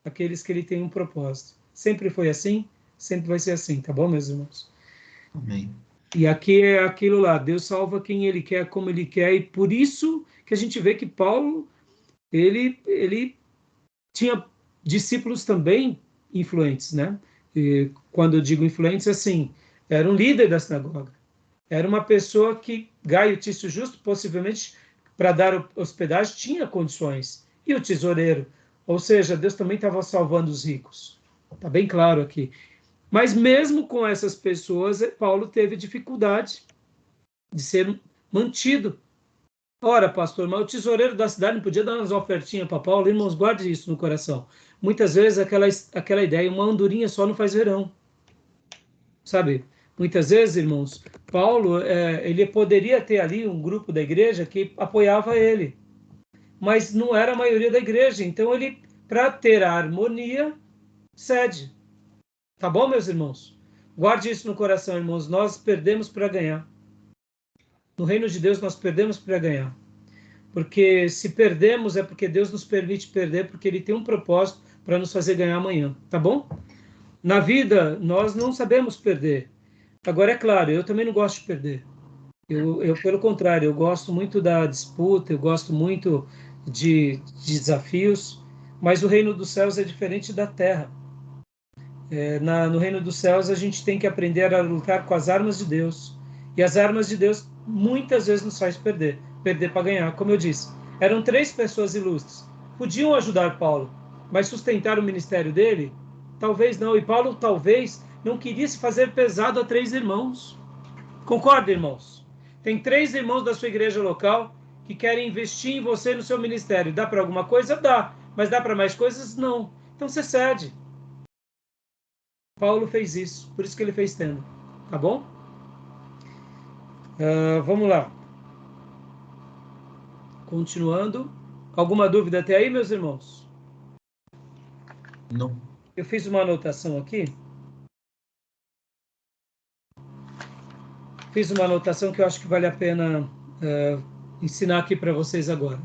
aqueles que ele tem um propósito. Sempre foi assim, sempre vai ser assim, tá bom, meus irmãos? Amém. E aqui é aquilo lá, Deus salva quem ele quer, como ele quer, e por isso que a gente vê que Paulo, ele tinha discípulos também influentes, né? E quando eu digo influentes, assim, era um líder da sinagoga, era uma pessoa que Gaio Tício Justo, possivelmente, para dar hospedagem, tinha condições, e o tesoureiro, ou seja, Deus também estava salvando os ricos, está bem claro aqui. Mas mesmo com essas pessoas, Paulo teve dificuldade de ser mantido. Ora, pastor, mas o tesoureiro da cidade não podia dar umas ofertinhas para Paulo? Irmãos, guarde isso no coração. Muitas vezes aquela ideia, uma andorinha só não faz verão. Sabe? Muitas vezes, irmãos, Paulo, ele poderia ter ali um grupo da igreja que apoiava ele, mas não era a maioria da igreja. Então, ele, para ter a harmonia, cede. Tá bom, meus irmãos? Guarde isso no coração, irmãos. Nós perdemos para ganhar. No reino de Deus, nós perdemos para ganhar. Porque se perdemos é porque Deus nos permite perder, porque Ele tem um propósito para nos fazer ganhar amanhã, tá bom? Na vida, nós não sabemos perder. Agora, é claro, eu também não gosto de perder. Pelo contrário, eu gosto muito da disputa, eu gosto muito de desafios, mas o reino dos céus é diferente da terra. No reino dos céus, a gente tem que aprender a lutar com as armas de Deus. E as armas de Deus muitas vezes nos faz perder. Perder para ganhar, como eu disse. Eram 3 pessoas ilustres. Podiam ajudar Paulo, mas sustentar o ministério dele? Talvez não. E Paulo talvez não queria se fazer pesado a 3 irmãos. Concorda, irmãos? Tem 3 irmãos da sua igreja local que querem investir em você no seu ministério. Dá para alguma coisa? Dá. Mas dá para mais coisas? Não. Então você cede. Paulo fez isso, por isso que ele fez tenda, tá bom? Vamos lá. Continuando. Alguma dúvida até aí, meus irmãos? Não. Eu fiz uma anotação aqui. Fiz uma anotação que eu acho que vale a pena ensinar aqui para vocês agora.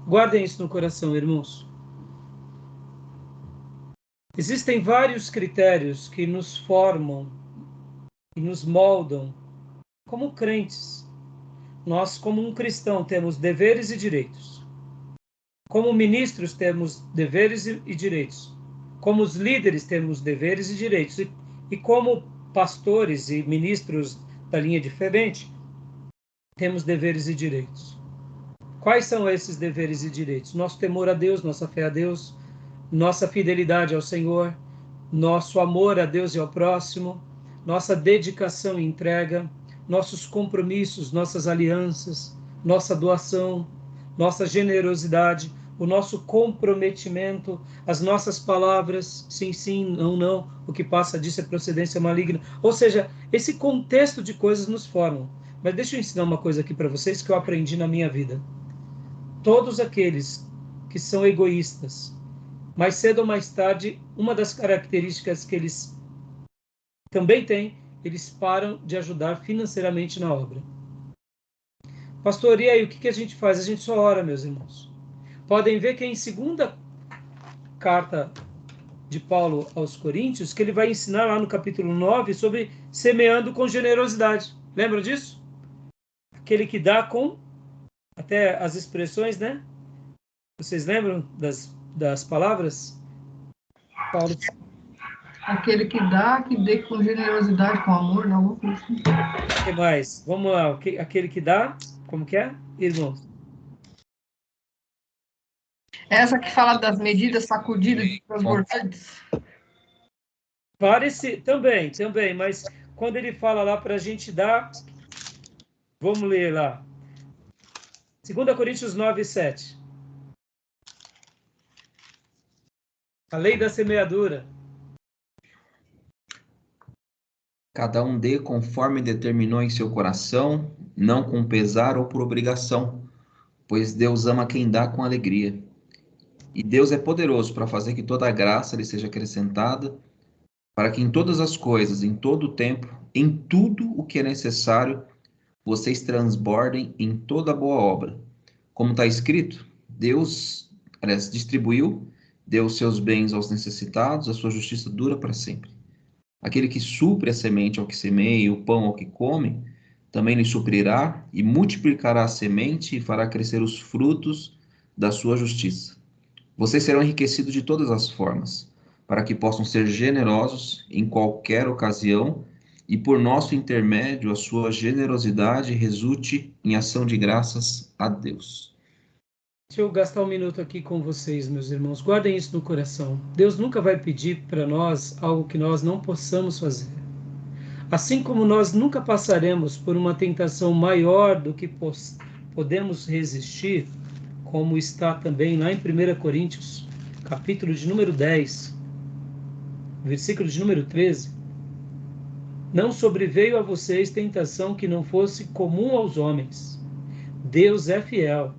Guardem isso no coração, irmãos. Existem vários critérios que nos formam e nos moldam como crentes. Nós, como um cristão, temos deveres e direitos. Como ministros, temos deveres e direitos. Como os líderes, temos deveres e direitos. E como pastores e ministros da linha diferente, temos deveres e direitos. Quais são esses deveres e direitos? Nosso temor a Deus, nossa fé a Deus, nossa fidelidade ao Senhor, nosso amor a Deus e ao próximo, nossa dedicação e entrega, nossos compromissos, nossas alianças, nossa doação, nossa generosidade, o nosso comprometimento, as nossas palavras, sim, sim, não, não, o que passa disso é procedência maligna. Ou seja, esse contexto de coisas nos formam. Mas deixa eu ensinar uma coisa aqui para vocês que eu aprendi na minha vida. Todos aqueles que são egoístas, mais cedo ou mais tarde, uma das características que eles também têm, eles param de ajudar financeiramente na obra. Pastor, e aí, o que a gente faz? A gente só ora, meus irmãos. Podem ver que em 2ª carta de Paulo aos Coríntios, que ele vai ensinar lá no capítulo 9 sobre semeando com generosidade. Lembra disso? Aquele que dá com, até as expressões, né? Vocês lembram das palavras? Paulo. Aquele que dá, que dê com generosidade, com amor, não. O que mais? Vamos lá. Aquele que dá Como que é, irmãos? Essa que fala das medidas sacudidas e transbordantes. Parece, também, mas quando ele fala lá para a gente dar, vamos ler lá. 2 Coríntios 9, 7. A lei da semeadura. Cada um dê conforme determinou em seu coração, não com pesar ou por obrigação, pois Deus ama quem dá com alegria. E Deus é poderoso para fazer que toda a graça lhe seja acrescentada, para que em todas as coisas, em todo o tempo, em tudo o que é necessário, vocês transbordem em toda boa obra. Como está escrito, Deus, aliás, distribuiu, deu seus bens aos necessitados, a sua justiça dura para sempre. Aquele que supre a semente ao que semeia e o pão ao que come, também lhe suprirá e multiplicará a semente e fará crescer os frutos da sua justiça. Vocês serão enriquecidos de todas as formas, para que possam ser generosos em qualquer ocasião e por nosso intermédio a sua generosidade resulte em ação de graças a Deus. Deixa eu gastar um minuto aqui com vocês, meus irmãos. Guardem isso no coração. Deus nunca vai pedir para nós algo que nós não possamos fazer. Assim como nós nunca passaremos por uma tentação maior do que podemos resistir, como está também lá em 1 Coríntios, capítulo de número 10, versículo de número 13. Não sobreveio a vocês tentação que não fosse comum aos homens. Deus é fiel,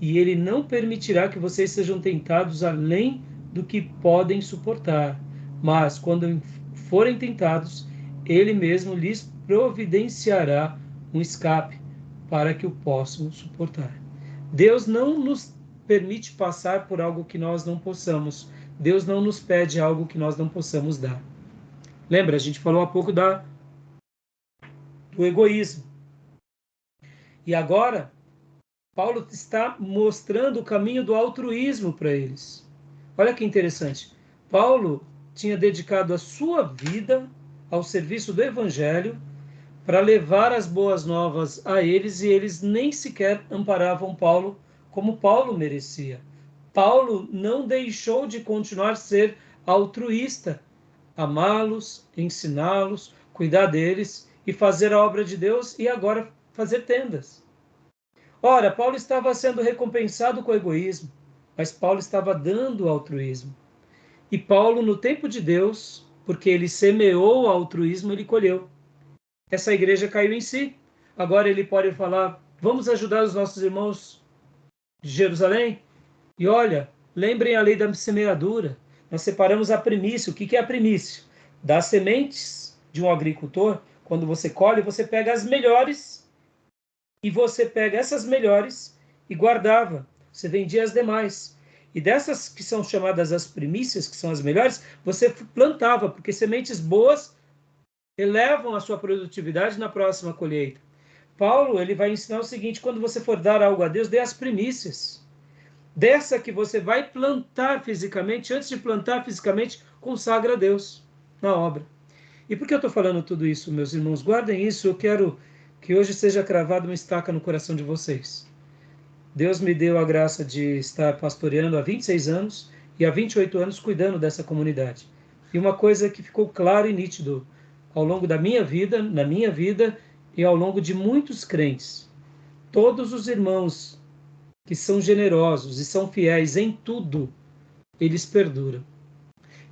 e Ele não permitirá que vocês sejam tentados além do que podem suportar. Mas, quando forem tentados, Ele mesmo lhes providenciará um escape para que o possam suportar. Deus não nos permite passar por algo que nós não possamos. Deus não nos pede algo que nós não possamos dar. Lembra, a gente falou há pouco do egoísmo. E agora, Paulo está mostrando o caminho do altruísmo para eles. Olha que interessante. Paulo tinha dedicado a sua vida ao serviço do Evangelho para levar as boas novas a eles, e eles nem sequer amparavam Paulo como Paulo merecia. Paulo não deixou de continuar a ser altruísta, amá-los, ensiná-los, cuidar deles e fazer a obra de Deus, e agora fazer tendas. Ora, Paulo estava sendo recompensado com o egoísmo, mas Paulo estava dando altruísmo. E Paulo, no tempo de Deus, porque ele semeou o altruísmo, ele colheu. Essa igreja caiu em si. Agora ele pode falar, vamos ajudar os nossos irmãos de Jerusalém? E olha, lembrem a lei da semeadura. Nós separamos a primícia. O que é a primícia? Das sementes de um agricultor, quando você colhe, você pega as melhores, e você pega essas melhores e guardava. Você vendia as demais. E dessas que são chamadas as primícias, que são as melhores, você plantava, porque sementes boas elevam a sua produtividade na próxima colheita. Paulo, ele vai ensinar o seguinte: quando você for dar algo a Deus, dê as primícias. Dessa que você vai plantar fisicamente, antes de plantar fisicamente, consagra a Deus na obra. E por que eu estou falando tudo isso, meus irmãos? Guardem isso, eu quero que hoje seja cravada uma estaca no coração de vocês. Deus me deu a graça de estar pastoreando há 26 anos e há 28 anos cuidando dessa comunidade. E uma coisa que ficou claro e nítido ao longo da minha vida, na minha vida e ao longo de muitos crentes: todos os irmãos que são generosos e são fiéis em tudo, eles perduram.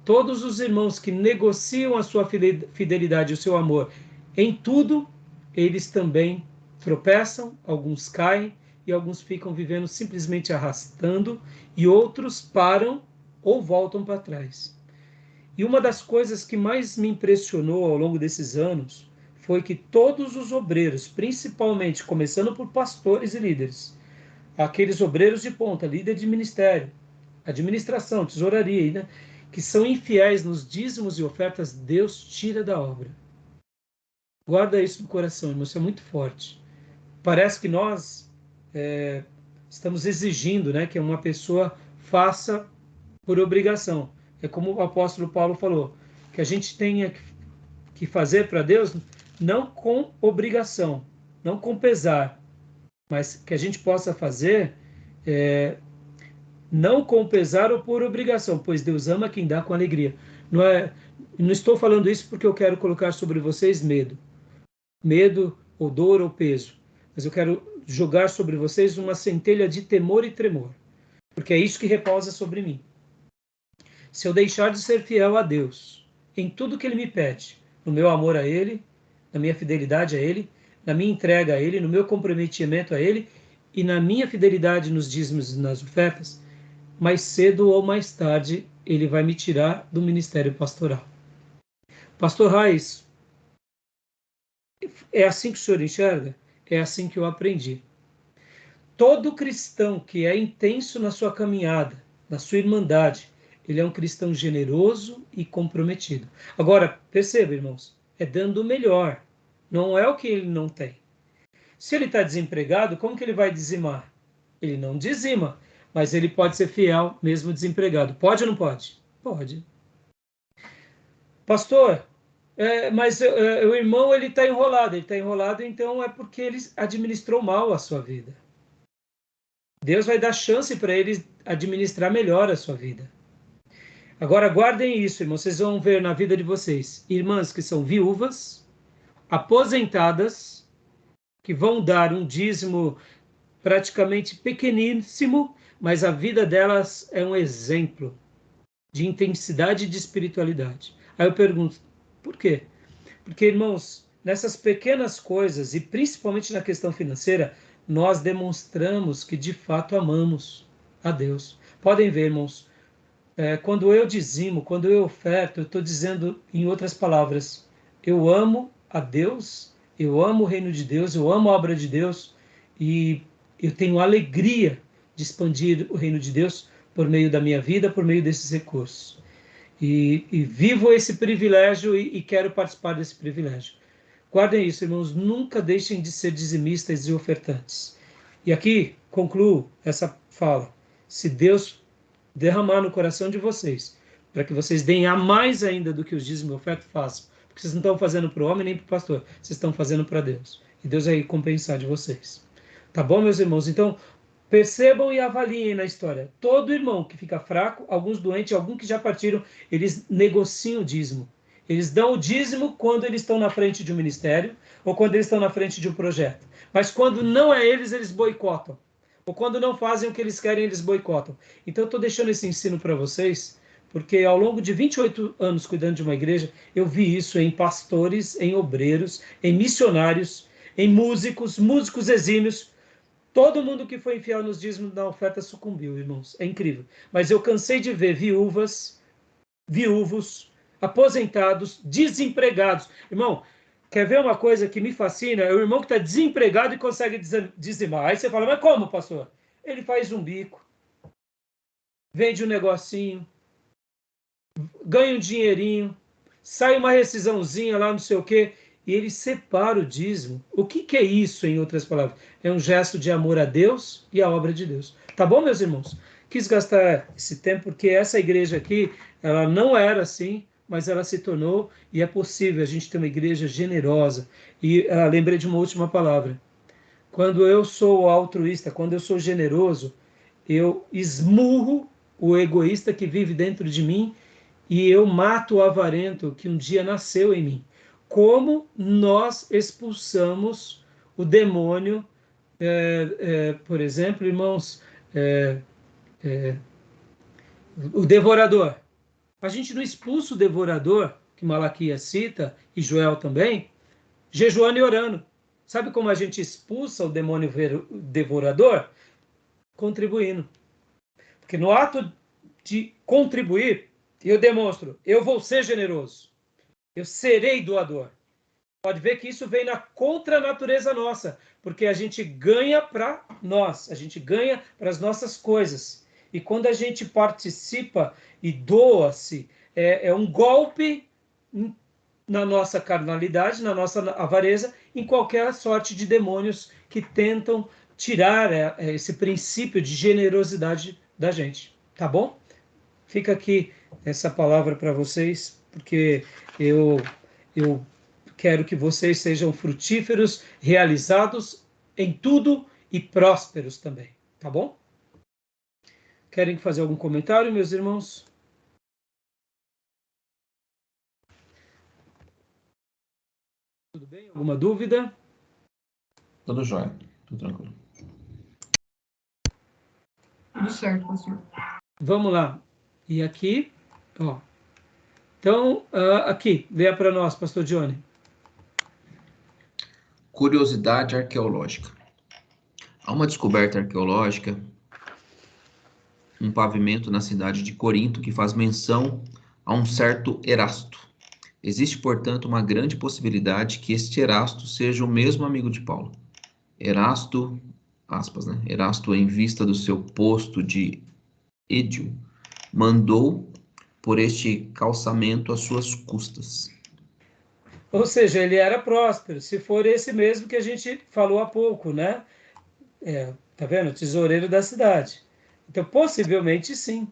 Todos os irmãos que negociam a sua fidelidade e o seu amor em tudo, eles também tropeçam, alguns caem e alguns ficam vivendo simplesmente arrastando, e outros param ou voltam para trás. E uma das coisas que mais me impressionou ao longo desses anos foi que todos os obreiros, principalmente começando por pastores e líderes, aqueles obreiros de ponta, líder de ministério, administração, tesouraria, né, que são infiéis nos dízimos e ofertas, Deus tira da obra. Guarda isso no coração, irmão, isso é muito forte. Parece que nós estamos exigindo, né, que uma pessoa faça por obrigação. É como o apóstolo Paulo falou, que a gente tenha que fazer para Deus não com obrigação, não com pesar, mas que a gente possa fazer não com pesar ou por obrigação, pois Deus ama quem dá com alegria. Não estou falando isso porque eu quero colocar sobre vocês medo ou dor ou peso, mas eu quero jogar sobre vocês uma centelha de temor e tremor, porque é isso que repousa sobre mim. Se eu deixar de ser fiel a Deus em tudo que Ele me pede, no meu amor a Ele, na minha fidelidade a Ele, na minha entrega a Ele, no meu comprometimento a Ele e na minha fidelidade nos dízimos e nas ofertas, mais cedo ou mais tarde Ele vai me tirar do ministério pastoral. Pastor Raiz, é assim que o senhor enxerga? É assim que eu aprendi. Todo cristão que é intenso na sua caminhada, na sua irmandade, ele é um cristão generoso e comprometido. Agora, perceba, irmãos, é dando o melhor. Não é o que ele não tem. Se ele está desempregado, como que ele vai dizimar? Ele não dizima, mas ele pode ser fiel mesmo desempregado. Pode ou não pode? Pode. Pastor, mas o irmão ele está enrolado, então é porque ele administrou mal a sua vida. Deus vai dar chance para ele administrar melhor a sua vida. Agora guardem isso, irmãos, vocês vão ver na vida de vocês, irmãs que são viúvas, aposentadas, que vão dar um dízimo praticamente pequeníssimo, mas a vida delas é um exemplo de intensidade e de espiritualidade. Aí eu pergunto, por quê? Porque, irmãos, nessas pequenas coisas, e principalmente na questão financeira, nós demonstramos que de fato amamos a Deus. Podem ver, irmãos, quando eu dizimo, quando eu oferto, eu estou dizendo, em outras palavras, eu amo a Deus, eu amo o reino de Deus, eu amo a obra de Deus, e eu tenho alegria de expandir o reino de Deus por meio da minha vida, por meio desses recursos. E vivo esse privilégio e quero participar desse privilégio. Guardem isso, irmãos, nunca deixem de ser dizimistas e ofertantes. E aqui concluo essa fala. Se Deus derramar no coração de vocês, para que vocês deem a mais ainda do que os dízimos e ofertas, façam. Porque vocês não estão fazendo para o homem nem para o pastor, vocês estão fazendo para Deus. E Deus vai recompensar de vocês. Tá bom, meus irmãos? Então, percebam e avaliem na história. Todo irmão que fica fraco, alguns doentes, alguns que já partiram, eles negociam o dízimo. Eles dão o dízimo quando eles estão na frente de um ministério ou quando eles estão na frente de um projeto. Mas quando não é eles, eles boicotam. Ou quando não fazem o que eles querem, eles boicotam. Então eu estou deixando esse ensino para vocês, porque ao longo de 28 anos cuidando de uma igreja, eu vi isso em pastores, em obreiros, em missionários, em músicos exímios. Todo mundo que foi infiel nos dízimos da oferta sucumbiu, irmãos. É incrível. Mas eu cansei de ver viúvos, aposentados, desempregados. Irmão, quer ver uma coisa que me fascina? É o irmão que está desempregado e consegue dizimar. Aí você fala, mas como, pastor? Ele faz um bico, vende um negocinho, ganha um dinheirinho, sai uma rescisãozinha lá, não sei o quê, e ele separa o dízimo. O que é isso, em outras palavras? É um gesto de amor a Deus e à obra de Deus. Tá bom, meus irmãos? Quis gastar esse tempo porque essa igreja aqui, ela não era assim, mas ela se tornou, e é possível a gente ter uma igreja generosa. E lembrei de uma última palavra. Quando eu sou altruísta, quando eu sou generoso, eu esmurro o egoísta que vive dentro de mim e eu mato o avarento que um dia nasceu em mim. Como nós expulsamos o demônio, por exemplo, irmãos, o devorador. A gente não expulsa o devorador, que Malaquias cita, e Joel também, jejuando e orando. Sabe como a gente expulsa o demônio devorador? Contribuindo. Porque no ato de contribuir, eu demonstro, eu vou ser generoso. Eu serei doador. Pode ver que isso vem na contranatureza nossa, porque a gente ganha para nós, a gente ganha para as nossas coisas. E quando a gente participa e doa-se, é um golpe na nossa carnalidade, na nossa avareza, em qualquer sorte de demônios que tentam tirar esse princípio de generosidade da gente. Tá bom? Fica aqui essa palavra para vocês, porque eu quero que vocês sejam frutíferos, realizados em tudo e prósperos também, tá bom? Querem fazer algum comentário, meus irmãos? Tudo bem? Alguma dúvida? Tudo jóia, tudo tranquilo. Tudo certo, pastor. Vamos lá. E aqui, ó. Então, aqui, leia para nós, pastor Johnny. Curiosidade arqueológica. Há uma descoberta arqueológica, um pavimento na cidade de Corinto que faz menção a um certo Erasto. Existe, portanto, uma grande possibilidade que este Erasto seja o mesmo amigo de Paulo. Erasto, aspas, né? Erasto, em vista do seu posto de édio, mandou por este calçamento às suas custas. Ou seja, ele era próspero, se for esse mesmo que a gente falou há pouco, né? Tá vendo? Tesoureiro da cidade. Então, possivelmente sim.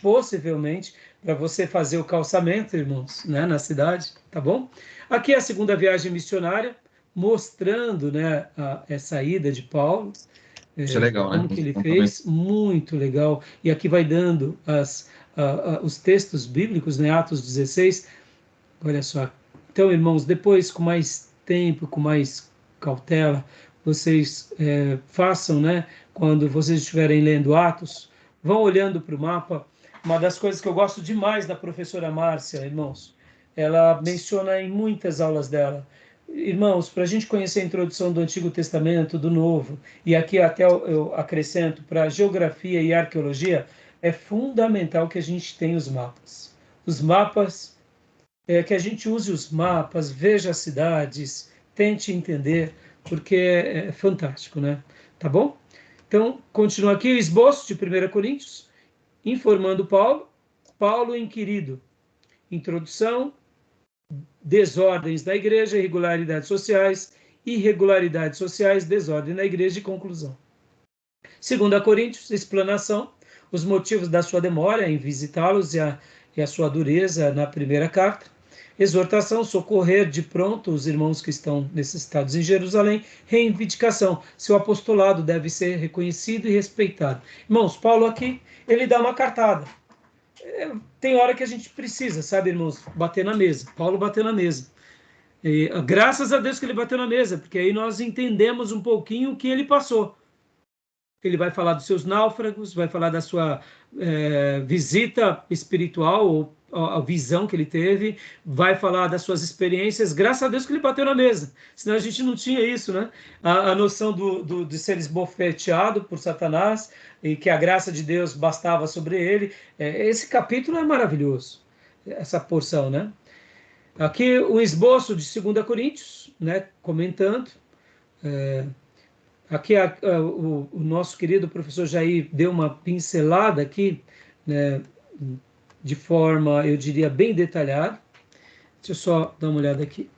Possivelmente, para você fazer o calçamento, irmãos, né, na cidade, tá bom? Aqui é a segunda viagem missionária, mostrando, né, essa ida de Paulo, Isso é legal, né? como que ele fez, muito legal. E aqui vai dando os textos bíblicos, né, Atos 16, olha só. Então, irmãos, depois, com mais tempo, com mais cautela, vocês façam, né, quando vocês estiverem lendo Atos, vão olhando para o mapa. Uma das coisas que eu gosto demais da professora Márcia, irmãos, ela menciona em muitas aulas dela, irmãos, para a gente conhecer a introdução do Antigo Testamento, do Novo, e aqui até eu acrescento para geografia e arqueologia, é fundamental que a gente tenha os mapas. Os mapas, que a gente use os mapas, veja as cidades, tente entender, porque é fantástico, né? Tá bom? Então, continua aqui o esboço de 1 Coríntios, informando Paulo inquirido. Introdução, desordens da igreja, irregularidades sociais, desordem na igreja e conclusão. 2 Coríntios, explanação, os motivos da sua demora em visitá-los e a sua dureza na primeira carta. Exortação, socorrer de pronto os irmãos que estão necessitados em Jerusalém. Reivindicação, seu apostolado deve ser reconhecido e respeitado. Irmãos, Paulo aqui, ele dá uma cartada. Tem hora que a gente precisa, sabe, irmãos, bater na mesa. Paulo bateu na mesa. E, graças a Deus que ele bateu na mesa, porque aí nós entendemos um pouquinho o que ele passou. Ele vai falar dos seus náufragos, vai falar da sua visita espiritual, ou a visão que ele teve, vai falar das suas experiências. Graças a Deus que ele bateu na mesa, senão a gente não tinha isso, né? A noção de ser esbofeteado por Satanás e que a graça de Deus bastava sobre ele. Esse capítulo é maravilhoso, essa porção, né? Aqui o esboço de 2 Coríntios, né? Comentando. Aqui o nosso querido professor Jair deu uma pincelada aqui, né, de forma, eu diria, bem detalhada. Deixa eu só dar uma olhada aqui.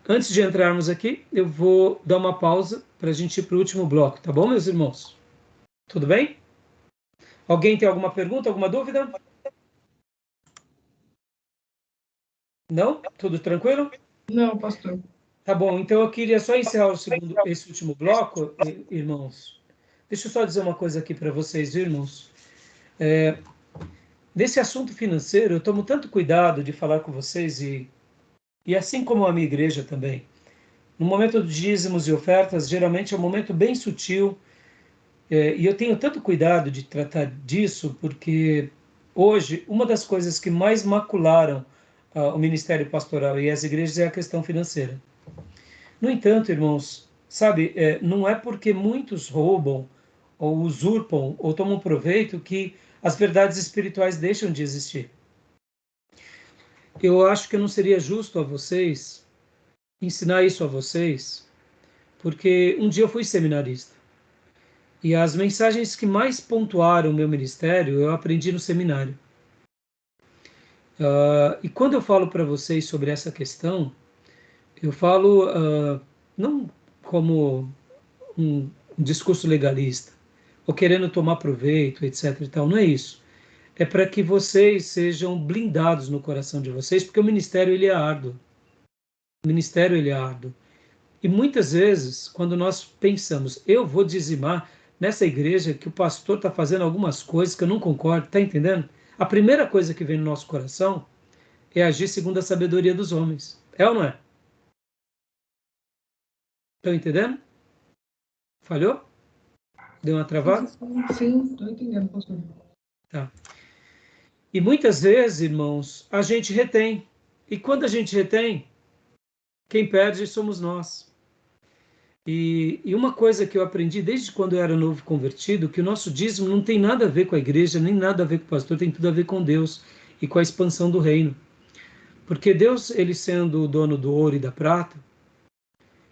Antes de entrarmos aqui, eu vou dar uma pausa para a gente ir para o último bloco, tá bom, meus irmãos? Tudo bem? Alguém tem alguma pergunta, alguma dúvida? Não? Tudo tranquilo? Não, pastor. Tá bom, então eu queria só encerrar esse último bloco, irmãos. Deixa eu só dizer uma coisa aqui para vocês, irmãos. Nesse assunto financeiro, eu tomo tanto cuidado de falar com vocês, e assim como a minha igreja também. No momento dos dízimos e ofertas, geralmente é um momento bem sutil, e eu tenho tanto cuidado de tratar disso, porque hoje, uma das coisas que mais macularam o ministério pastoral e as igrejas é a questão financeira. No entanto, irmãos, sabe, não é porque muitos roubam, ou usurpam, ou tomam proveito, que as verdades espirituais deixam de existir. Eu acho que não seria justo a vocês ensinar isso a vocês, porque um dia eu fui seminarista. E as mensagens que mais pontuaram o meu ministério, eu aprendi no seminário. E quando eu falo para vocês sobre essa questão, eu falo não como um discurso legalista, ou querendo tomar proveito, etc. e tal. Não é isso. É para que vocês sejam blindados no coração de vocês, porque o ministério ele é árduo. O ministério ele é árduo. E muitas vezes, quando nós pensamos, eu vou dizimar nessa igreja que o pastor está fazendo algumas coisas que eu não concordo, está entendendo? A primeira coisa que vem no nosso coração é agir segundo a sabedoria dos homens. É ou não é? Estão entendendo? Falhou? Deu uma travada? Sim, estou entendendo, pastor. Tá. E muitas vezes, irmãos, a gente retém. E quando a gente retém, quem perde somos nós. E uma coisa que eu aprendi desde quando eu era novo convertido, que o nosso dízimo não tem nada a ver com a igreja, nem nada a ver com o pastor, tem tudo a ver com Deus e com a expansão do reino. Porque Deus, ele sendo o dono do ouro e da prata,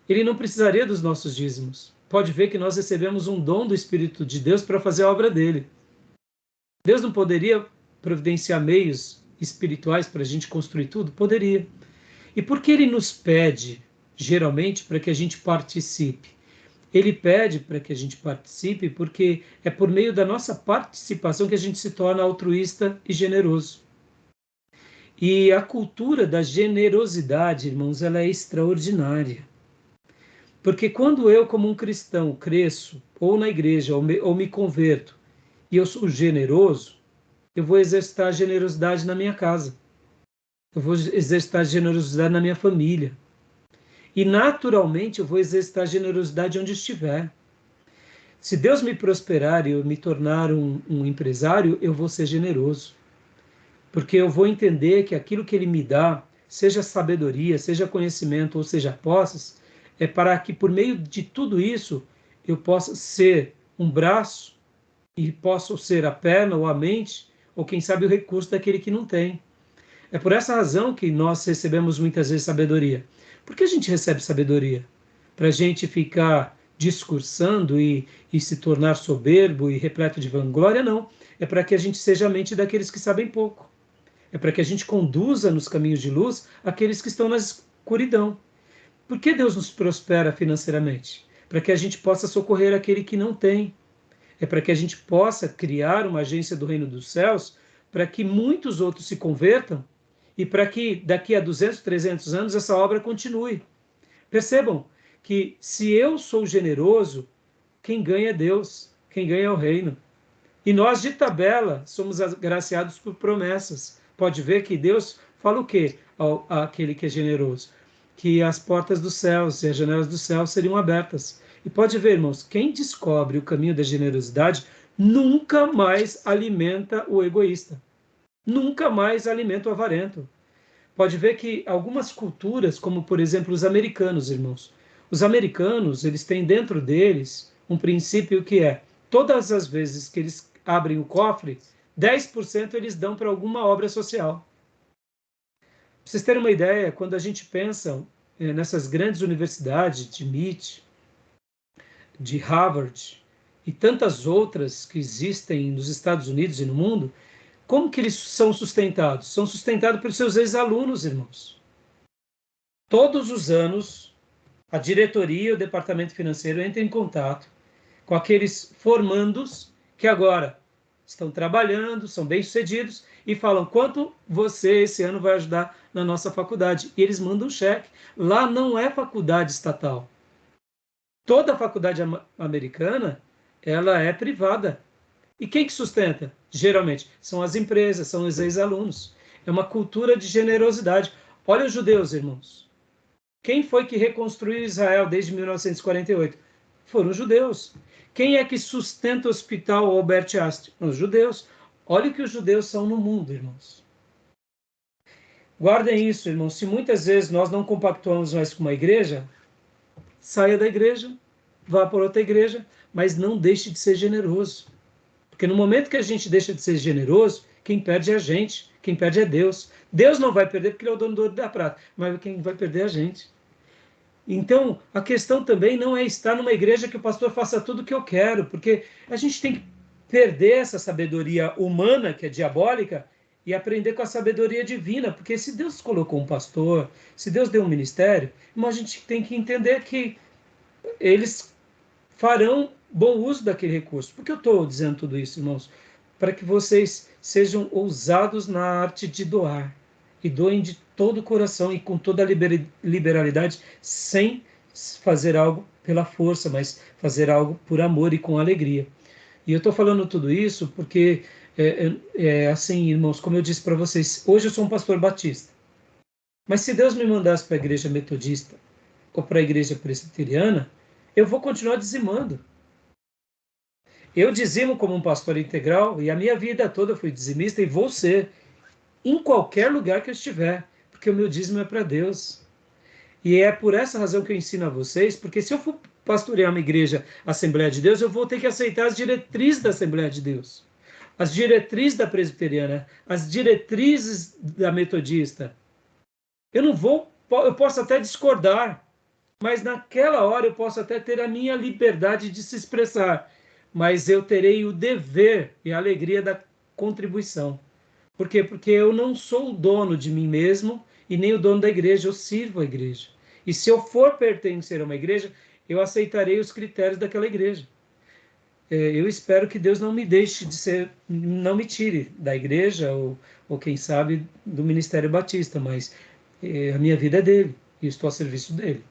ele não precisaria dos nossos dízimos. Pode ver que nós recebemos um dom do Espírito de Deus para fazer a obra dele. Deus não poderia providenciar meios espirituais para a gente construir tudo? Poderia. E por que ele nos pede, geralmente, para que a gente participe? Ele pede para que a gente participe porque é por meio da nossa participação que a gente se torna altruísta e generoso. E a cultura da generosidade, irmãos, ela é extraordinária. Porque quando eu, como um cristão, cresço, ou na igreja, ou me converto, e eu sou generoso, eu vou exercitar generosidade na minha casa. Eu vou exercitar generosidade na minha família. E, naturalmente, eu vou exercitar generosidade onde estiver. Se Deus me prosperar e eu me tornar um empresário, eu vou ser generoso. Porque eu vou entender que aquilo que Ele me dá, seja sabedoria, seja conhecimento, ou seja posses, é para que, por meio de tudo isso, eu possa ser um braço e possa ser a perna ou a mente, ou quem sabe o recurso daquele que não tem. É por essa razão que nós recebemos muitas vezes sabedoria. Por que a gente recebe sabedoria? Para a gente ficar discursando e se tornar soberbo e repleto de vanglória? Não. É para que a gente seja a mente daqueles que sabem pouco. É para que a gente conduza nos caminhos de luz aqueles que estão na escuridão. Por que Deus nos prospera financeiramente? Para que a gente possa socorrer aquele que não tem. É para que a gente possa criar uma agência do reino dos céus para que muitos outros se convertam e para que daqui a 200, 300 anos essa obra continue. Percebam que se eu sou generoso, quem ganha é Deus, quem ganha é o reino. E nós, de tabela, somos agraciados por promessas. Pode ver que Deus fala o quê àquele que é generoso? Que as portas dos céus e as janelas dos céus seriam abertas. E pode ver, irmãos, quem descobre o caminho da generosidade nunca mais alimenta o egoísta. Nunca mais alimenta o avarento. Pode ver que algumas culturas, como por exemplo os americanos, irmãos, os americanos, eles têm dentro deles um princípio que é, todas as vezes que eles abrem o cofre, 10% eles dão para alguma obra social. Para vocês terem uma ideia, quando a gente pensa nessas grandes universidades de MIT, de Harvard e tantas outras que existem nos Estados Unidos e no mundo, como que eles são sustentados? São sustentados pelos seus ex-alunos, irmãos. Todos os anos, a diretoria e o departamento financeiro entram em contato com aqueles formandos que agora estão trabalhando, são bem-sucedidos e falam quanto você esse ano vai ajudar na nossa faculdade. E eles mandam um cheque. Lá não é faculdade estatal. Toda a faculdade americana, ela é privada. E quem que sustenta? Geralmente, são as empresas, são os ex-alunos. É uma cultura de generosidade. Olha os judeus, irmãos. Quem foi que reconstruiu Israel desde 1948? Foram os judeus. Quem é que sustenta o hospital Albert Einstein? Os judeus. Olha o que os judeus são no mundo, irmãos. Guardem isso, irmãos. Se muitas vezes nós não compactuamos mais com uma igreja, saia da igreja, vá para outra igreja, mas não deixe de ser generoso. Porque no momento que a gente deixa de ser generoso, quem perde é a gente, quem perde é Deus. Deus não vai perder porque ele é o dono do ouro e da prata, mas quem vai perder é a gente. Então, a questão também não é estar numa igreja que o pastor faça tudo o que eu quero, porque a gente tem que perder essa sabedoria humana, que é diabólica, e aprender com a sabedoria divina, porque se Deus colocou um pastor, se Deus deu um ministério, mas a gente tem que entender que eles farão bom uso daquele recurso. Por que eu estou dizendo tudo isso, irmãos? Para que vocês sejam ousados na arte de doar. E doem de todo o coração e com toda a liberalidade, sem fazer algo pela força, mas fazer algo por amor e com alegria. E eu estou falando tudo isso porque, assim, irmãos, como eu disse para vocês, hoje eu sou um pastor batista. Mas se Deus me mandasse para a igreja metodista ou para a igreja presbiteriana, eu vou continuar dizimando. Eu dizimo como um pastor integral e a minha vida toda fui dizimista e vou ser em qualquer lugar que eu estiver, porque o meu dízimo é para Deus. E é por essa razão que eu ensino a vocês, porque se eu for pastorear uma igreja Assembleia de Deus, eu vou ter que aceitar as diretrizes da Assembleia de Deus, as diretrizes da presbiteriana, as diretrizes da metodista. Eu posso até discordar, mas naquela hora eu posso até ter a minha liberdade de se expressar, mas eu terei o dever e a alegria da contribuição. Por quê? Porque eu não sou o dono de mim mesmo e nem o dono da igreja, eu sirvo a igreja. E se eu for pertencer a uma igreja, eu aceitarei os critérios daquela igreja. Eu espero que Deus não me deixe de ser, não me tire da igreja ou quem sabe do Ministério Batista, mas a minha vida é dele e estou a serviço dele.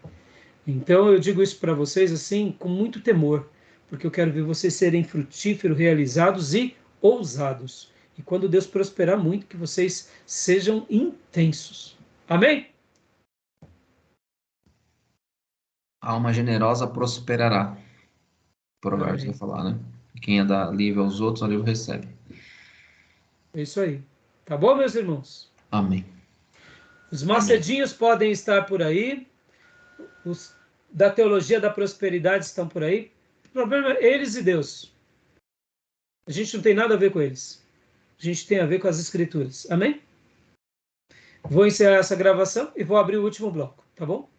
Então eu digo isso para vocês assim com muito temor, porque eu quero ver vocês serem frutíferos, realizados e ousados. E quando Deus prosperar muito, que vocês sejam intensos. Amém? A alma generosa prosperará. Provérbios vai falar, né? Quem é dá livre aos outros, a livre recebe. É isso aí. Tá bom, meus irmãos? Amém. Os macedinhos podem estar por aí. Os da teologia da prosperidade estão por aí. O problema é eles e Deus. A gente não tem nada a ver com eles. A gente tem a ver com as escrituras. Amém? Vou encerrar essa gravação e vou abrir o último bloco, tá bom?